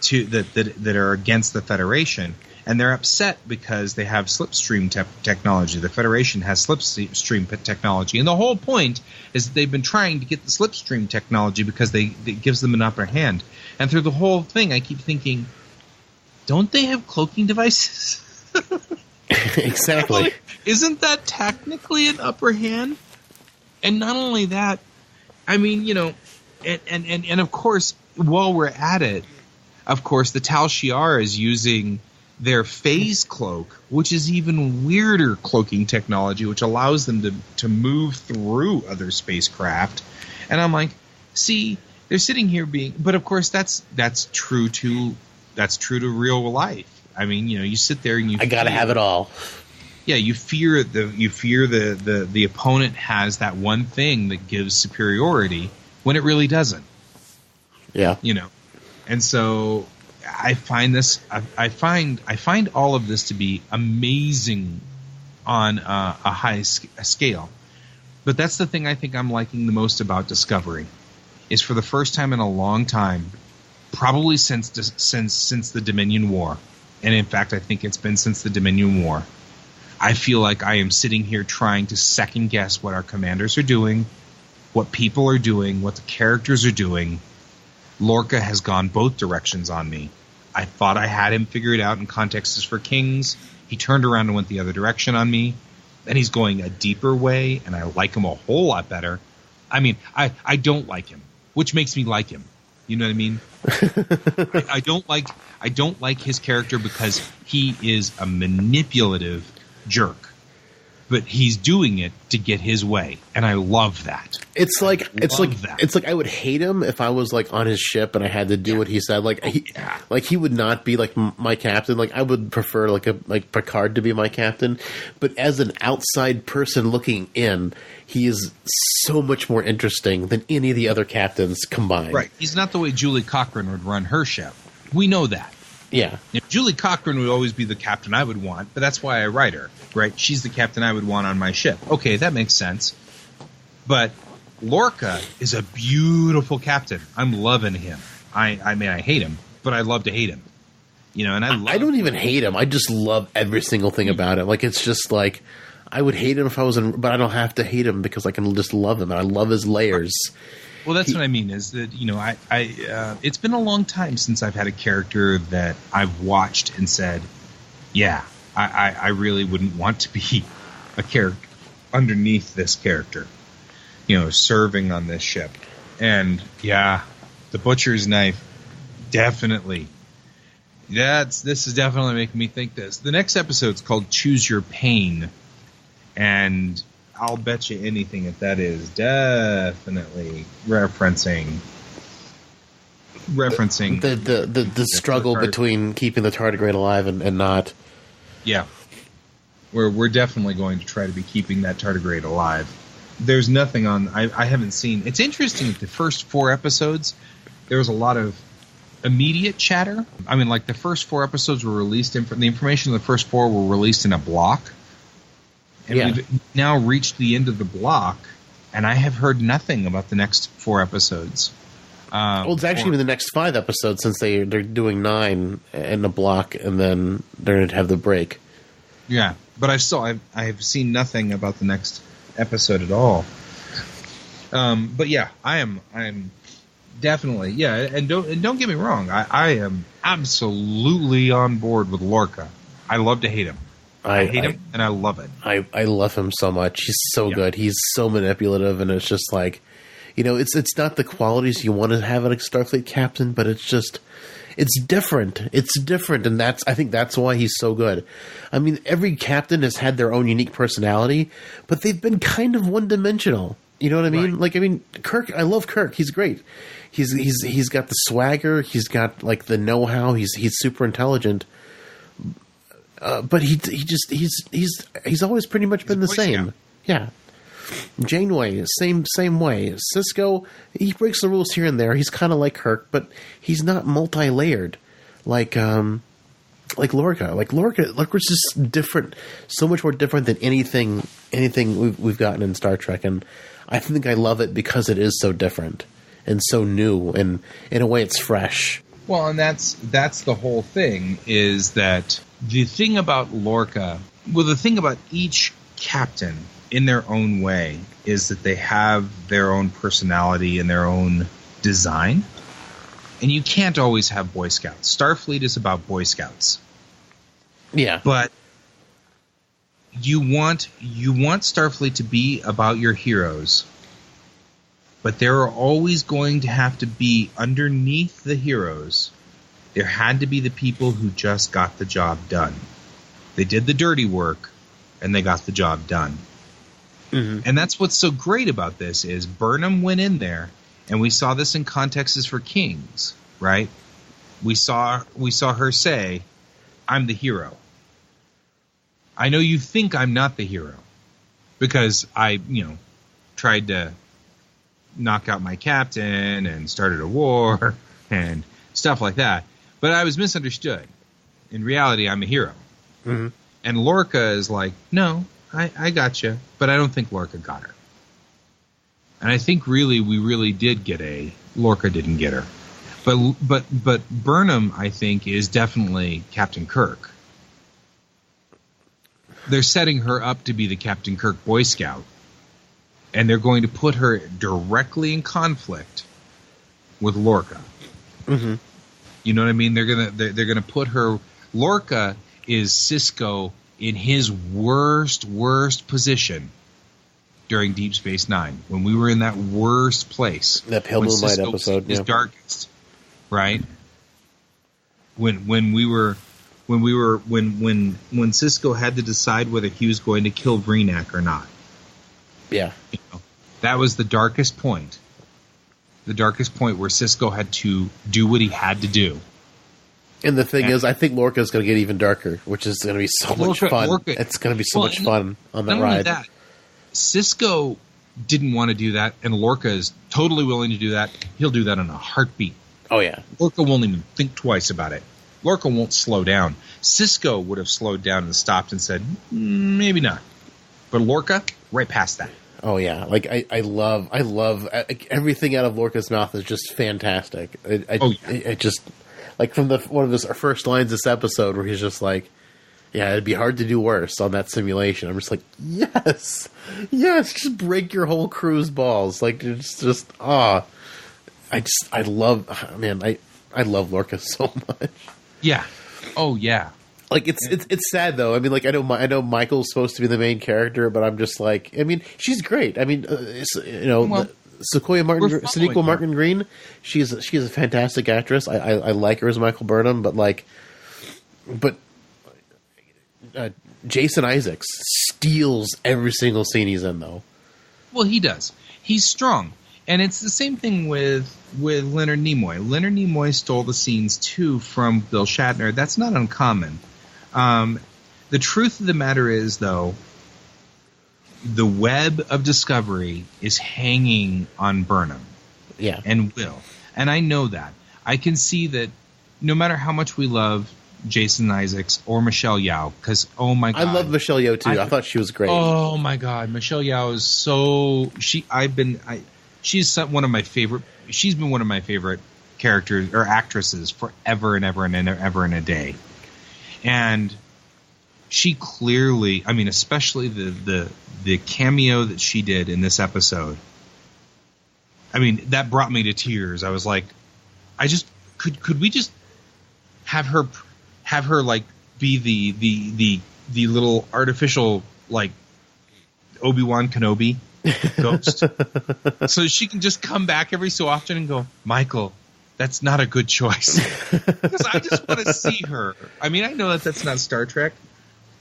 that are against the Federation, And they're upset because they have slipstream technology. The Federation has slipstream technology. And the whole point is that they've been trying to get the slipstream technology because it gives them an upper hand. And through the whole thing, I keep thinking, don't they have cloaking devices? Exactly. Like, isn't that technically an upper hand? And not only that, I mean, you know, and of course, while we're at it, of course, the Tal Shiar is using their phase cloak, which is even weirder cloaking technology, which allows them to move through other spacecraft. And I'm like, see, they're sitting here but of course that's true to real life. I mean, you know, you sit there and I gotta have it all. Yeah, you fear the opponent has that one thing that gives superiority when it really doesn't. Yeah. You know. And so I find all of this to be amazing on a high scale. But that's the thing I think I'm liking the most about Discovery, is for the first time in a long time, probably since the Dominion War, and in fact I think it's been since the Dominion War, I feel like I am sitting here trying to second guess what our commanders are doing, what people are doing, what the characters are doing. Lorca has gone both directions on me. I thought I had him figured out in Context is for Kings. He turned around and went the other direction on me. Then he's going a deeper way, and I like him a whole lot better. I mean, I don't like him, which makes me like him. You know what I mean? I don't like his character because he is a manipulative jerk. But he's doing it to get his way, and I love that. It's like I would hate him if I was like on his ship and I had to do what he said. Like he would not be like my captain. Like I would prefer like Picard to be my captain. But as an outside person looking in, he is so much more interesting than any of the other captains combined. Right. He's not the way Julie Cochran would run her ship. We know that. Yeah. Julie Cochran would always be the captain I would want, but that's why I write her, right? She's the captain I would want on my ship. Okay, that makes sense. But Lorca is a beautiful captain. I'm loving him. I mean, I hate him, but I love to hate him. You know, and I don't even hate him. I just love every single thing about him. Like, it's just like, I would hate him if I was but I don't have to hate him because I can just love him, and I love his layers. Well, that's what I mean is that, you know, it's been a long time since I've had a character that I've watched and said, yeah, I really wouldn't want to be a character underneath this character, you know, serving on this ship. And, yeah, the Butcher's Knife, definitely. This is definitely making me think this. The next episode's called Choose Your Pain, and I'll bet you anything that is definitely referencing the struggle between keeping the tardigrade alive and not. Yeah, we're definitely going to try to be keeping that tardigrade alive. There's nothing on. I haven't seen. It's interesting. The first 4 episodes, there was a lot of immediate chatter. I mean, like the first 4 episodes were released. The information of the first 4 were released in a block. And we've now reached the end of the block, and I have heard nothing about the next 4 episodes. Well, it's actually the next 5 episodes since they're doing 9 in a block, and then they're going to have the break. Yeah, but I have seen nothing about the next episode at all. But yeah, I am definitely and don't get me wrong, I am absolutely on board with Lorca. I love to hate him. I hate him, and I love it. I love him so much. He's so good. He's so manipulative, and it's just like, you know, it's not the qualities you want to have in a Starfleet captain, but it's just, it's different. It's different, and I think that's why he's so good. I mean, every captain has had their own unique personality, but they've been kind of one-dimensional. You know what I mean? Right. Like, I mean, Kirk. I love Kirk. He's great. He's got the swagger. He's got like the know-how. He's super intelligent. But he's always pretty much been the same. Yeah. Janeway, same way. Sisko, he breaks the rules here and there. He's kind of like Kirk, but he's not multi-layered like Lorca. Like Lorca's just different, so much more different than anything we've gotten in Star Trek, and I think I love it because it is so different and so new, and in a way it's fresh. Well, and that's the whole thing, is that the thing about Lorca, the thing about each captain in their own way is that they have their own personality and their own design. And you can't always have Boy Scouts. Starfleet is about Boy Scouts. Yeah. But you want Starfleet to be about your heroes. But there are always going to have to be, underneath the heroes, there had to be the people who just got the job done. They did the dirty work, and they got the job done. Mm-hmm. And that's what's so great about this is Burnham went in there, and we saw this in Contexts for Kings, right? We saw her say, "I'm the hero. I know you think I'm not the hero because I, tried to knock out my captain and started a war and stuff like that. But I was misunderstood. In reality, I'm a hero." Mm-hmm. And Lorca is like, "No, I got you, but I don't think Lorca got her." And I think we really did get Lorca didn't get her. But Burnham, I think, is definitely Captain Kirk. They're setting her up to be the Captain Kirk Boy Scout. And they're going to put her directly in conflict with Lorca. Mm-hmm. You know what I mean? They're gonna put her. Lorca is Sisko in his worst position during Deep Space Nine, when we were in that worst place. That Pale Moonlight episode, his darkest, right? When Sisko had to decide whether he was going to kill Vreenak or not. Yeah. That was the darkest point. The darkest point where Sisko had to do what he had to do. And the thing is, I think Lorca's going to get even darker, which is going to be so much fun. It's going to be so much fun on that ride. Only that, Sisko didn't want to do that, and Lorca is totally willing to do that. He'll do that in a heartbeat. Oh, yeah. Lorca won't even think twice about it. Lorca won't slow down. Sisko would have slowed down and stopped and said, maybe not. But Lorca, right past that. Oh yeah, like I love everything out of Lorca's mouth is just fantastic. It just like from one of his first lines this episode where he's just like, "Yeah, it'd be hard to do worse on that simulation." I'm just like, yes, just break your whole crew's balls. Like it's just I love Lorca so much. Yeah. Oh yeah. Like it's sad though. I mean, like I know Michael's supposed to be the main character, but I'm just like, I mean, she's great. I mean, Sonequa Martin Green, she's a fantastic actress. I like her as Michael Burnham, but Jason Isaacs steals every single scene he's in though. Well, he does. He's strong, and it's the same thing with Leonard Nimoy. Leonard Nimoy stole the scenes too from Bill Shatner. That's not uncommon. The truth of the matter is, though, the web of Discovery is hanging on Burnham. Yeah. And Will. And I know that. I can see that no matter how much we love Jason Isaacs or Michelle Yeoh, because, oh my God. I love Michelle Yeoh, too. I thought she was great. Oh, my God. Michelle Yeoh is so... She's one of my favorite... She's been one of my favorite characters or actresses forever and ever and ever and a day. And she clearly, I mean, especially the cameo that she did in this episode. I mean, that brought me to tears. I was like, could we just have her like be the little artificial like Obi-Wan Kenobi ghost, so she can just come back every so often and go, "Michael, that's not a good choice." Because I just want to see her. I mean, I know that that's not Star Trek,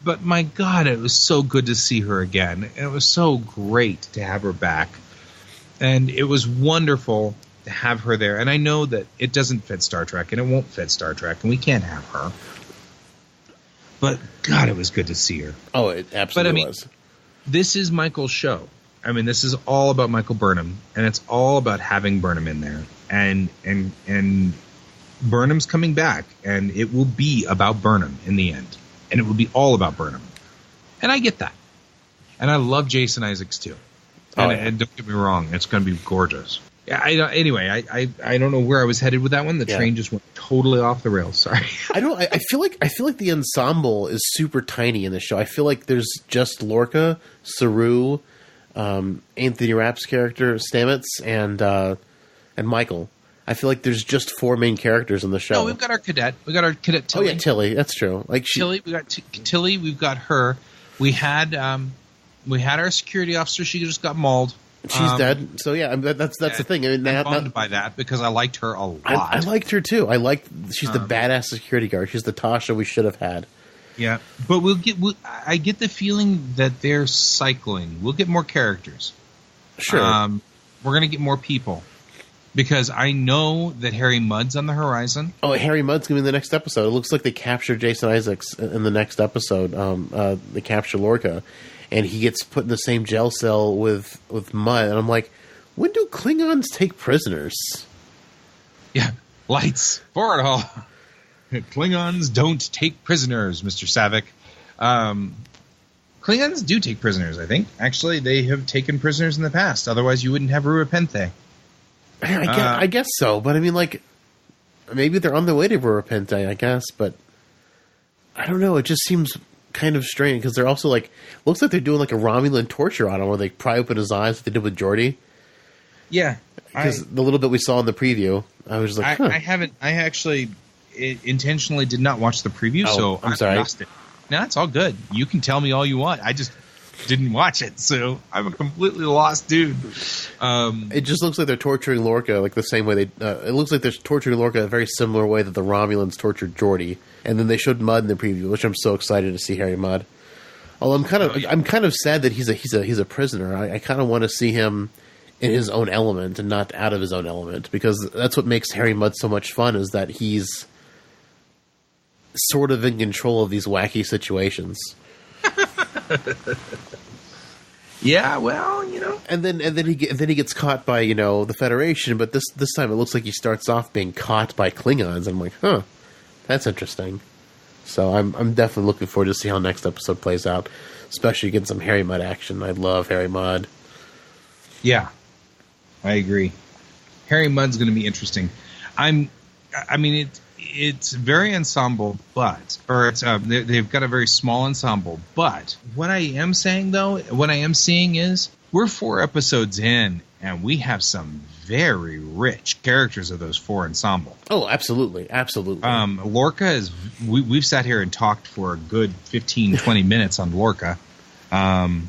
but my God, it was so good to see her again. And it was so great to have her back. And it was wonderful to have her there. And I know that it doesn't fit Star Trek, and it won't fit Star Trek, and we can't have her. But God, it was good to see her. Oh, it absolutely was. This is Michael's show. I mean, this is all about Michael Burnham, and it's all about having Burnham in there. And Burnham's coming back, and it will be about Burnham in the end. And it will be all about Burnham. And I get that. And I love Jason Isaacs, too. And don't get me wrong, it's going to be gorgeous. Yeah, anyway, I don't know where I was headed with that one. The train just went totally off the rails. Sorry. I feel like the ensemble is super tiny in the show. I feel like there's just Lorca, Saru, Anthony Rapp's character Stamets, and Michael. I feel like there's just 4 main characters in the show. No, we've got our cadet. We got our cadet Tilly. Oh yeah, Tilly. That's true. Like Tilly, we got Tilly. We've got her. We had our security officer. She just got mauled. She's dead. So yeah, that's the thing. I mean, I'm bummed by that because I liked her a lot. I liked her too. She's the badass security guard. She's the Tasha we should have had. Yeah, but I get the feeling that they're cycling. We'll get more characters. Sure. We're gonna get more people because I know that Harry Mudd's on the horizon. Oh, Harry Mudd's gonna be in the next episode. It looks like they capture Jason Isaacs in the next episode. They capture Lorca. And he gets put in the same jail cell with Mudd. And I'm like, when do Klingons take prisoners? Yeah, lights. Forward hall. Klingons don't take prisoners, Mr. Savick. Klingons do take prisoners, I think. Actually, they have taken prisoners in the past. Otherwise, you wouldn't have Rurapente. I guess so. But I mean, like, maybe they're on their way to Rurapente, I guess. But I don't know. It just seems kind of strange because they're also like, looks like they're doing like a Romulan torture on him where they pry open his eyes like they did with Geordi. Yeah, because the little bit we saw in the preview, I was like, I actually intentionally did not watch the preview, so I'm sorry. Lost it. No, it's all good. You can tell me all you want. I just didn't watch it, so I'm a completely lost dude. It just looks like they're torturing Lorca like the same way they. It looks like they're torturing Lorca a very similar way that the Romulans tortured Geordi. And then they showed Mudd in the preview, which I'm so excited to see Harry Mudd. Although I'm kind of sad that he's a prisoner. I kind of want to see him in his own element and not out of his own element, because that's what makes Harry Mudd so much fun, is that he's sort of in control of these wacky situations. Yeah, well, you know. And then he gets caught by, you know, the Federation, but this time it looks like he starts off being caught by Klingons. And I'm like, huh. That's interesting. So I'm definitely looking forward to see how next episode plays out, especially getting some Harry Mudd action. I love Harry Mudd. Yeah, I agree. Harry Mudd's going to be interesting. It's very ensemble, they've got a very small ensemble. But what I am saying is we're 4 episodes in, and we have some very rich characters of those 4 ensemble. Oh, absolutely. Lorca is... We've sat here and talked for a good 15, 20 minutes on Lorca. And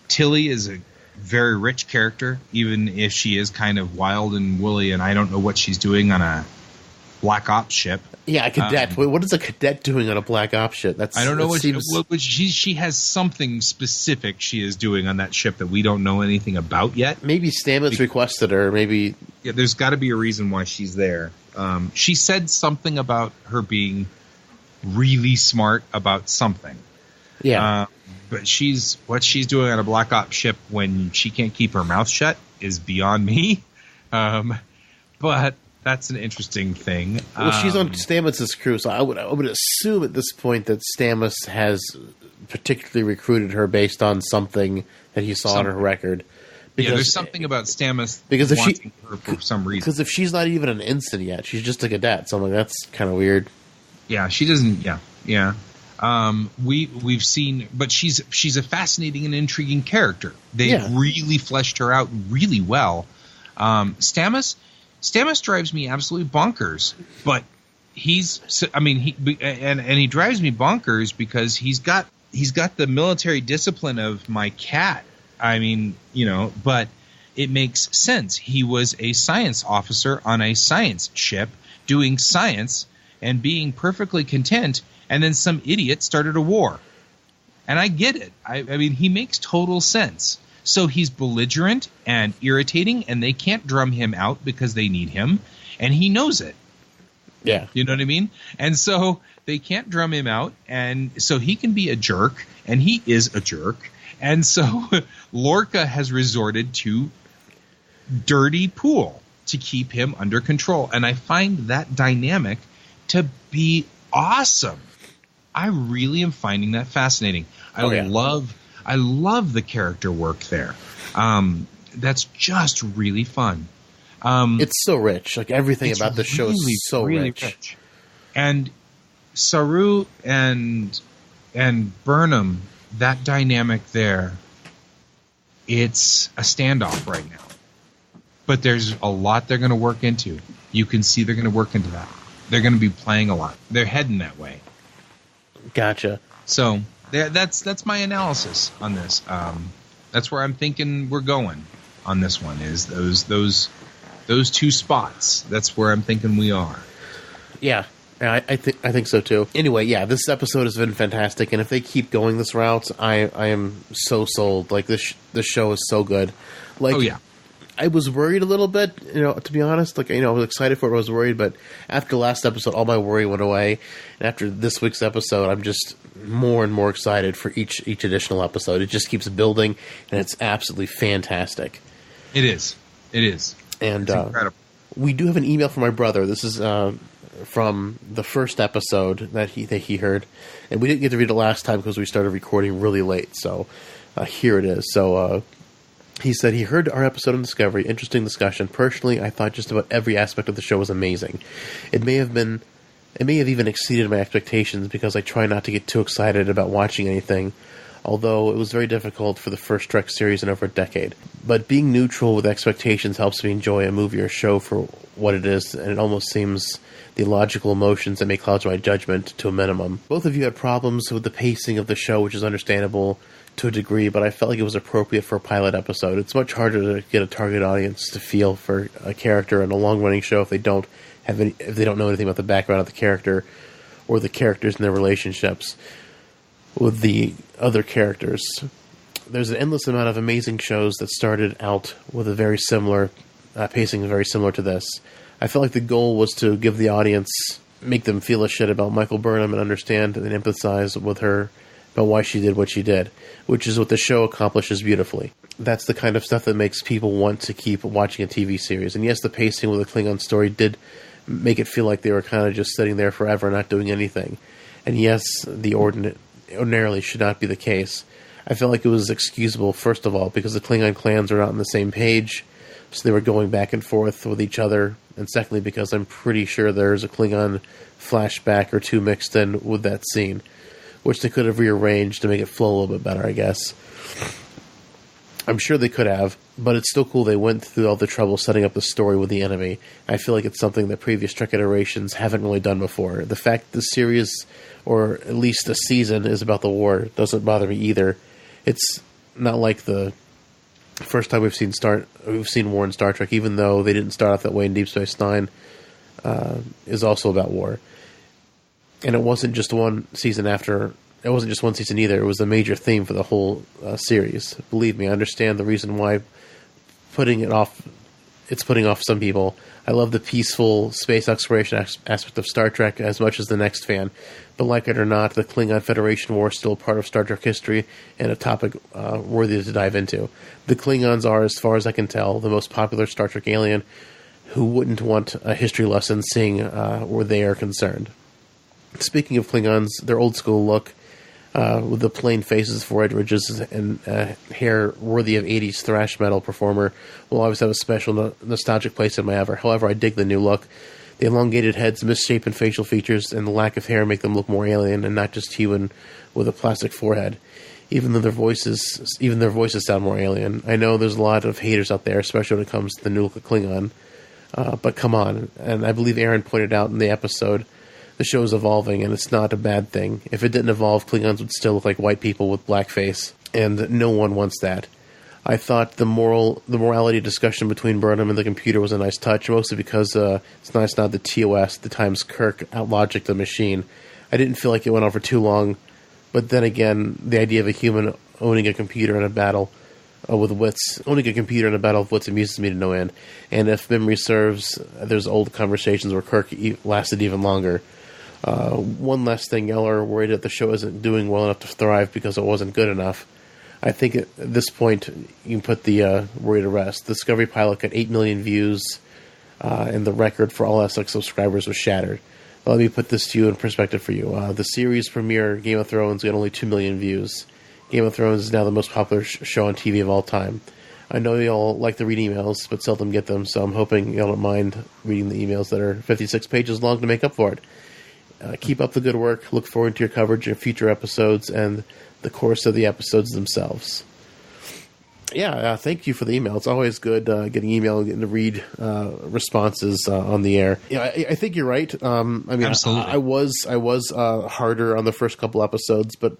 Tilly is a very rich character, even if she is kind of wild and woolly, and I don't know what she's doing on a Black Ops ship. Yeah, a cadet. What is a cadet doing on a Black Ops ship? I don't know what she has something specific she is doing on that ship that we don't know anything about yet. Maybe Stamets requested her. Maybe there's got to be a reason why she's there. She said something about her being really smart about something. Yeah, but what she's doing on a Black Ops ship when she can't keep her mouth shut is beyond me. But that's an interesting thing. Well, she's on Stamets' crew, so I would assume at this point that Stamets has particularly recruited her based on something that he saw on her record. Because, there's something about Stamets wanting her for some reason. Because if she's not even an ensign yet, she's just a cadet. So I'm like, that's kind of weird. Yeah, she doesn't. Yeah. We've seen, but she's a fascinating and intriguing character. They've really fleshed her out really well. Stamets drives me absolutely bonkers, but he drives me bonkers because he's got the military discipline of my cat. I mean, you know, but it makes sense. He was a science officer on a science ship doing science and being perfectly content, and then some idiot started a war. And I get it. I mean, he makes total sense. So he's belligerent and irritating, and they can't drum him out because they need him, and he knows it. Yeah. You know what I mean? And so they can't drum him out, and so he can be a jerk, and he is a jerk. And so Lorca has resorted to dirty pool to keep him under control. And I find that dynamic to be awesome. I really am finding that fascinating. I love the character work there. that's just really fun. It's so rich. Like, everything about the show is so really rich. And Saru and Burnham, that dynamic there, it's a standoff right now. But there's a lot they're going to work into. You can see they're going to work into that. They're going to be playing a lot. They're heading that way. Gotcha. So that's my analysis on this. That's where I'm thinking we're going on this one, is those two spots. That's where I'm thinking we are. Yeah. I think so too. Anyway, yeah, this episode has been fantastic, and if they keep going this route, I am so sold. Like, this show is so good. Like, oh yeah, I was worried a little bit, to be honest. Like, I was excited for it, I was worried, but after the last episode, all my worry went away. And after this week's episode, I'm just more and more excited for each additional episode. It just keeps building, and it's absolutely fantastic. It is. And it's incredible. We do have an email from my brother. This is from the first episode that he heard, and we didn't get to read it last time because we started recording really late. So here it is. So he said he heard our episode on Discovery. Interesting discussion. Personally, I thought just about every aspect of the show was amazing. It may have even exceeded my expectations because I try not to get too excited about watching anything. Although it was very difficult for the first Trek series in over a decade. But being neutral with expectations helps me enjoy a movie or show for what it is, and it almost seems the illogical emotions that may cloud my judgment to a minimum. Both of you had problems with the pacing of the show, which is understandable to a degree, but I felt like it was appropriate for a pilot episode. It's much harder to get a target audience to feel for a character in a long-running show if they don't know anything about the background of the character or the characters and their relationships with the other characters. There's an endless amount of amazing shows that started out with a very similar pacing, very similar to this. I felt like the goal was to give the audience, make them feel a shit about Michael Burnham and understand and empathize with her about why she did what she did, which is what the show accomplishes beautifully. That's the kind of stuff that makes people want to keep watching a TV series. And yes, the pacing with the Klingon story did make it feel like they were kind of just sitting there forever, not doing anything. And yes, the ordinarily should not be the case. I felt like it was excusable, first of all, because the Klingon clans are not on the same page, so they were going back and forth with each other, and secondly, because I'm pretty sure there's a Klingon flashback or two mixed in with that scene, which they could have rearranged to make it flow a little bit better, I guess. I'm sure they could have, but it's still cool they went through all the trouble setting up the story with the enemy. I feel like it's something that previous Trek iterations haven't really done before. The fact the series, or at least a season, is about the war doesn't bother me either. It's not like the first time we've seen war in Star Trek, even though they didn't start off that way in Deep Space Nine, is also about war. And it wasn't just one season either. It was a major theme for the whole series. Believe me, I understand the reason why it's putting off some people. I love the peaceful space exploration aspect of Star Trek as much as the next fan. But like it or not, the Klingon Federation War is still a part of Star Trek history and a topic worthy to dive into. The Klingons are, as far as I can tell, the most popular Star Trek alien who wouldn't want a history lesson seeing where they are concerned. Speaking of Klingons, their old school look, with the plain faces, forehead ridges, and hair worthy of 80s thrash metal performer, will always have a special nostalgic place in my ever. However, I dig the new look. The elongated heads, misshapen facial features, and the lack of hair make them look more alien and not just human with a plastic forehead. Even their voices sound more alien. I know there's a lot of haters out there, especially when it comes to the new look of Klingon. But come on, and I believe Aaron pointed out in the episode, the show is evolving, and it's not a bad thing. If it didn't evolve, Klingons would still look like white people with blackface, and no one wants that. I thought the morality discussion between Burnham and the computer was a nice touch, mostly because it's nice not the TOS, the times Kirk outlogicked the machine. I didn't feel like it went on for too long, but then again, the idea of a human owning a computer in a battle with wits amuses me to no end. And if memory serves, there's old conversations where Kirk lasted even longer. One last thing, y'all are worried that the show isn't doing well enough to thrive because it wasn't good enough. I think at this point you can put the worry to rest. The Discovery pilot got 8 million views, and the record for all SX subscribers was shattered. Let me put this to you in perspective for you. The series premiere, Game of Thrones, got only 2 million views. Game of Thrones is now the most popular show on TV of all time. I know y'all like to read emails, but seldom get them, so I'm hoping y'all don't mind reading the emails that are 56 pages long to make up for it. Keep up the good work. Look forward to your coverage of future episodes and the course of the episodes themselves. Yeah, thank you for the email. It's always good getting email and getting to read responses on the air. Yeah, I think you're right. I mean, absolutely. I was harder on the first couple episodes, but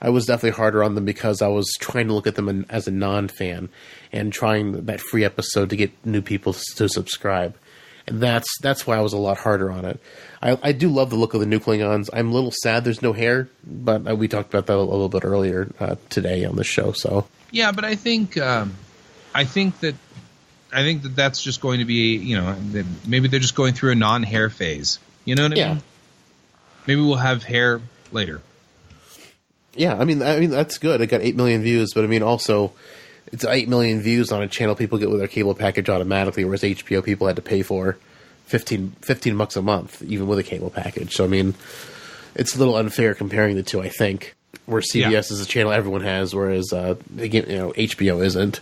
I was definitely harder on them because I was trying to look at them as a non-fan and trying that free episode to get new people to subscribe. And that's why I was a lot harder on it. I do love the look of the new Klingons. I'm a little sad there's no hair, but we talked about that a little bit earlier today on the show. So yeah, but I think that that's just going to be, you know, maybe they're just going through a non-hair phase. You know what I mean? Maybe we'll have hair later. Yeah, I mean that's good. It got 8 million views, but I mean also it's 8 million views on a channel people get with their cable package automatically, whereas HBO people had to pay for $15 a month, even with a cable package. So I mean, it's a little unfair comparing the two. I think where CBS is a channel everyone has, whereas HBO isn't.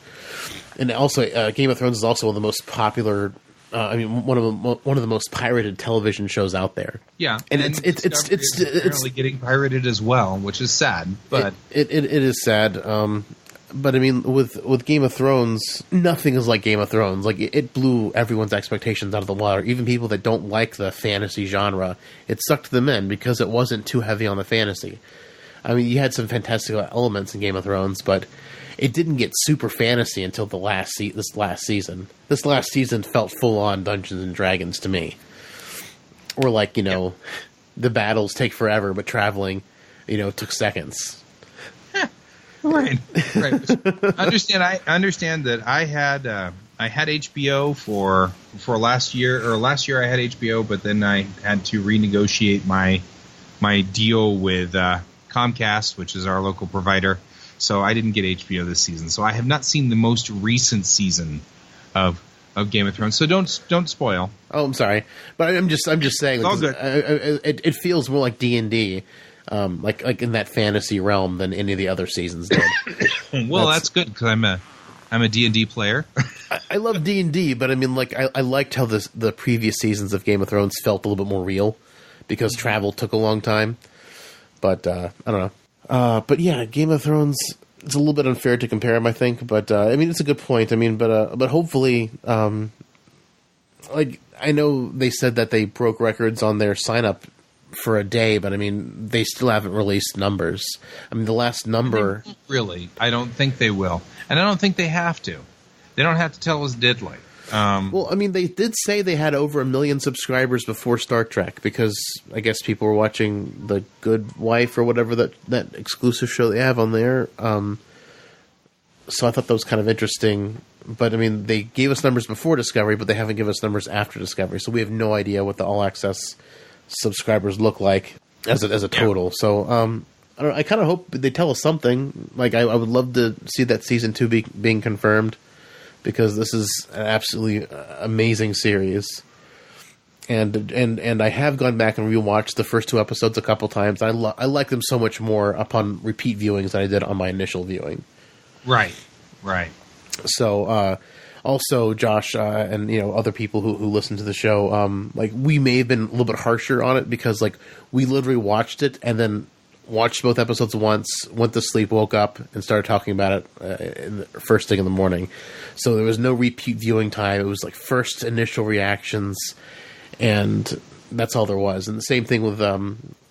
And also, Game of Thrones is also one of the most popular. One of the most pirated television shows out there. Yeah, and it's apparently getting pirated as well, which is sad. But it is sad. But I mean, with Game of Thrones, nothing is like Game of Thrones. Like it blew everyone's expectations out of the water. Even people that don't like the fantasy genre, it sucked them in because it wasn't too heavy on the fantasy. I mean, you had some fantastical elements in Game of Thrones, but it didn't get super fantasy until this last season. This last season felt full on Dungeons and Dragons to me. Or like, the battles take forever, but traveling, took seconds. Right. I understand that I had HBO for last year, or last year I had HBO, but then I had to renegotiate my deal with Comcast, which is our local provider. So I didn't get HBO this season. So I have not seen the most recent season of Game of Thrones. So don't spoil. Oh, I'm sorry, but I'm just saying. It's all good. It feels more like D&D, like in that fantasy realm than any of the other seasons did. Well, that's good because I'm a D&D player. I love D&D, but I mean, like I liked how the previous seasons of Game of Thrones felt a little bit more real because travel took a long time. But I don't know. But yeah, Game of Thrones, it's a little bit unfair to compare them, I think. But I mean, it's a good point. I mean, but hopefully, like I know they said that they broke records on their sign up for a day, but I mean, they still haven't released numbers. I mean, the last number, really, I don't think they will, and I don't think they have to. They don't have to tell us diddly. Well, I mean, they did say they had over 1 million subscribers before Star Trek because I guess people were watching The Good Wife or whatever that exclusive show they have on there. So I thought that was kind of interesting. But, I mean, they gave us numbers before Discovery, but they haven't given us numbers after Discovery. So we have no idea what the All Access subscribers look like as a total. Yeah. So I don't know, I kind of hope they tell us something. Like, I would love to see that Season 2 being confirmed, because this is an absolutely amazing series. And I have gone back and rewatched the first 2 episodes a couple times. I like them so much more upon repeat viewings than I did on my initial viewing. Right. So, also, Josh, and, other people who listen to the show, like, we may have been a little bit harsher on it because, like, we literally watched it and then watched both episodes once, went to sleep, woke up, and started talking about it first thing in the morning. So there was no repeat viewing time. It was like first initial reactions, and that's all there was. And the same thing with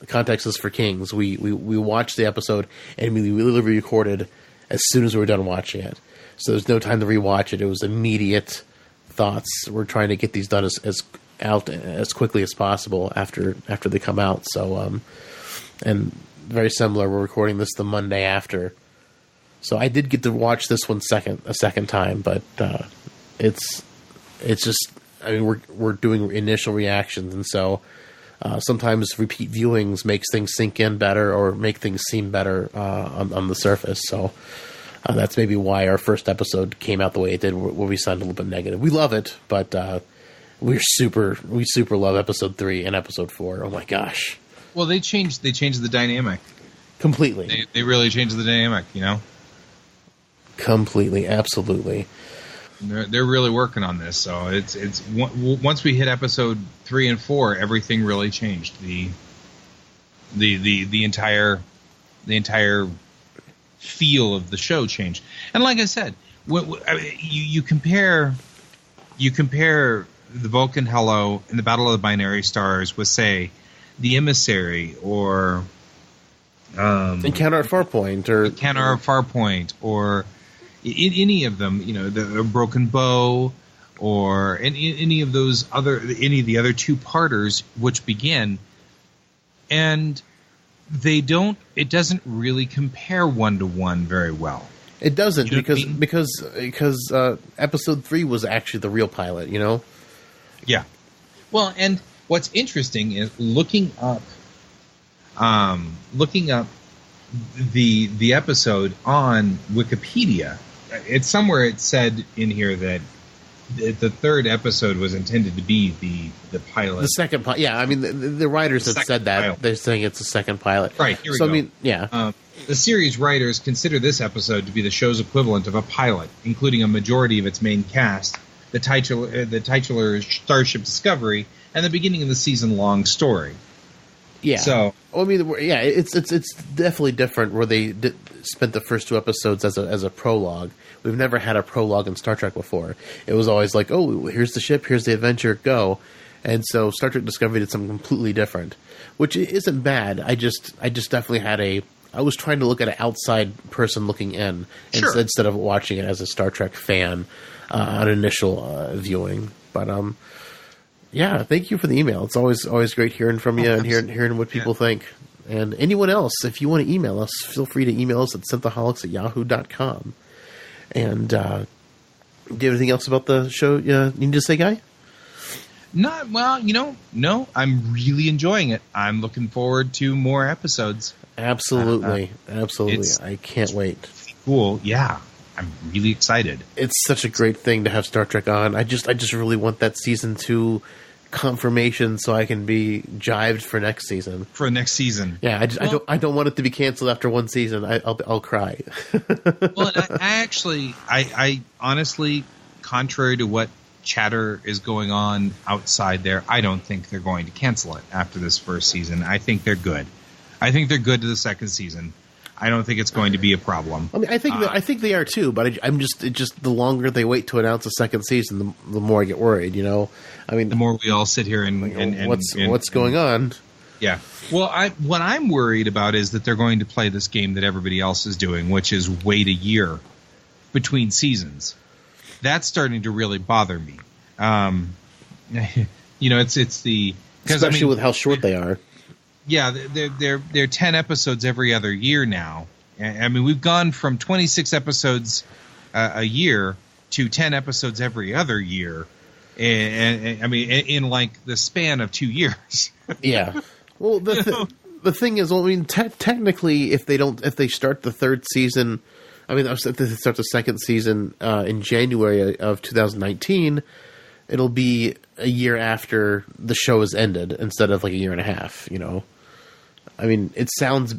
Context is for Kings. We watched the episode, and we literally recorded as soon as we were done watching it. So there's no time to rewatch it. It was immediate thoughts. We're trying to get these done as quickly as possible after they come out. So, and very similar, we're recording this the Monday after. So I did get to watch this one a second time, but it's just, I mean, we're doing initial reactions, and so sometimes repeat viewings makes things sink in better or make things seem better on the surface. So that's maybe why our first episode came out the way it did, where we sounded a little bit negative. We love it, but we super love episode 3 and episode 4. Oh my gosh! Well, they changed the dynamic completely. They really changed the dynamic, Completely, absolutely. They're really working on this, so it's once we hit episode 3 and 4, everything really changed. The entire feel of the show changed. And like I said, you compare the Vulcan Hello in the Battle of the Binary Stars with, say, the Emissary or Encounter at Farpoint or any of them, the Broken Bow or any of the other 2-parters which begin, and it doesn't really compare 1-to-1 very well. It doesn't, because episode 3 was actually the real pilot, Yeah. Well, and what's interesting is looking up the episode on Wikipedia. It's somewhere it said in here that the third episode was intended to be the pilot. The second pilot. Yeah, I mean, the writers have said that. Pilot. They're saying it's the second pilot. Right, here we go. I mean, yeah. The series writers consider this episode to be the show's equivalent of a pilot, including a majority of its main cast, the titular Starship Discovery, and the beginning of the season-long story. Yeah. So, I mean, yeah, it's definitely different where they spent the first 2 episodes as a prologue. We've never had a prologue in Star Trek before. It was always like, oh, here's the ship, here's the adventure, go. And so Star Trek Discovery did something completely different, which isn't bad. I just definitely I was trying to look at an outside person looking in instead of watching it as a Star Trek fan on initial viewing. But yeah, thank you for the email. It's always great hearing from you and hearing what people think. And anyone else, if you want to email us, feel free to email us at synthaholics@yahoo.com. And do you have anything else about the show you need to say, Guy? No, I'm really enjoying it. I'm looking forward to more episodes. Absolutely. I can't wait. Cool. Yeah. I'm really excited. It's such a great thing to have Star Trek on. I just really want that season 2 confirmation so I can be jived for next season. Yeah, I don't want it to be canceled after one season. I'll cry. Well, I honestly, contrary to what chatter is going on outside there, I don't think they're going to cancel it after this first season. I think they're good. I think they're good to the second season. I don't think it's going to be a problem. I mean, I think they are too, but I'm just the longer they wait to announce a second season, the more I get worried. I mean, the more we all sit here and what's going on. Yeah. Well, what I'm worried about is that they're going to play this game that everybody else is doing, which is wait a year between seasons. That's starting to really bother me. It's the especially with how short they are. Yeah, they're 10 episodes every other year now. I mean, we've gone from 26 episodes a year to 10 episodes every other year, and I mean, in like the span of 2 years. Yeah. Well, the thing is, technically, if they start the third season, if they start the second season in January of 2019, it'll be a year after the show has ended instead of like a year and a half. I mean, it sounds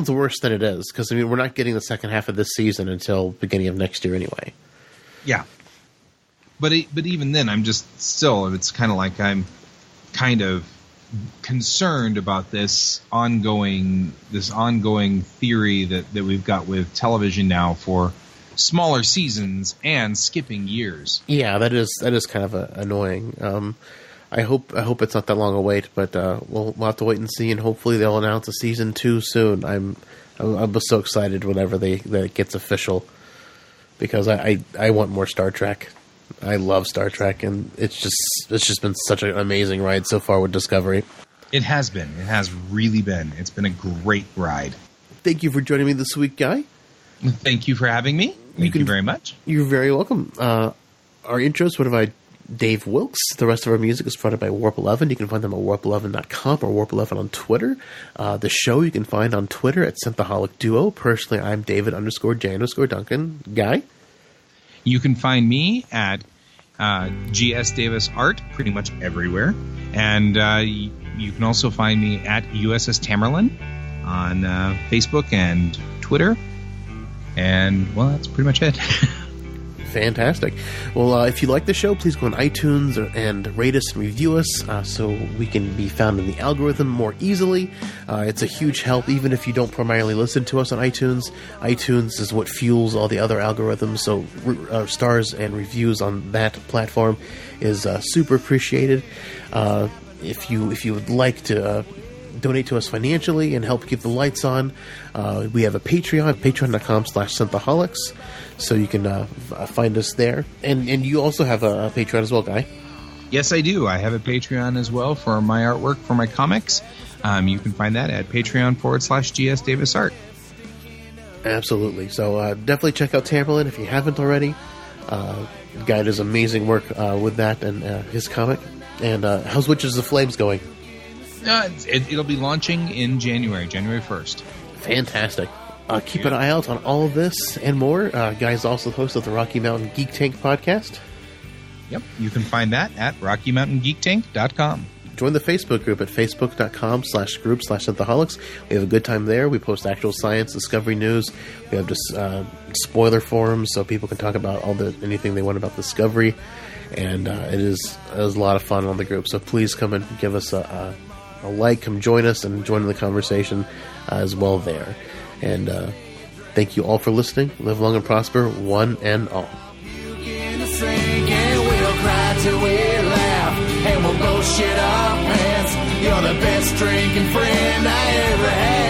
worse than it is because we're not getting the second half of this season until beginning of next year anyway. Yeah, but even then, it's kind of like I'm kind of concerned about this ongoing theory that we've got with television now for smaller seasons and skipping years. Yeah, that is kind of annoying. I hope it's not that long a wait, but we'll have to wait and see, and hopefully they'll announce a season 2 soon. I'm so excited whenever that gets official because I want more Star Trek. I love Star Trek, and it's just been such an amazing ride so far with Discovery. It has been. It has really been. It's been a great ride. Thank you for joining me this week, Guy. Thank you for having me. Thank you very much. You're very welcome. Our intros were by Dave Wilkes. The rest of our music is provided by Warp 11. You can find them at warp11.com or Warp 11 on Twitter. The show you can find on Twitter at Synthaholic Duo. Personally, I'm David_J_Duncan. Guy? You can find me at GS Davis Art pretty much everywhere. And you can also find me at USS Tamerlan on Facebook and Twitter. And, well, that's pretty much it. Fantastic. Well, if you like the show, please go on iTunes and rate us and review us so we can be found in the algorithm more easily. It's a huge help, even if you don't primarily listen to us on iTunes. iTunes is what fuels all the other algorithms, so stars and reviews on that platform is super appreciated. If you would like to donate to us financially and help keep the lights on, we have a Patreon, patreon.com/Synthaholics, so you can find us there. And you also have a Patreon as well, Guy. Yes, I do. I have a Patreon as well for my artwork, for my comics. You can find that at patreon.com/GSDavisArt. Absolutely. So definitely check out Tamberlin if you haven't already. Guy does amazing work with that and his comic. And how's Witches of Flames going? It'll be launching in January 1st. Fantastic. Keep an eye out on all of this and more. Guy's also the host of the Rocky Mountain Geek Tank podcast. Yep, you can find that at RockyMountainGeekTank.com. Join the Facebook group at facebook.com/group/Synthaholics. We have a good time there. We post actual science, discovery news. We have just spoiler forums so people can talk about anything they want about discovery. And it is a lot of fun on the group. So please come and give us a like, come join us, and join in the conversation as well there. And thank you all for listening. Live long and prosper, one and all. You can sing and we'll cry till we laugh, and we'll both shit our pants. You're the best drinking friend I ever had.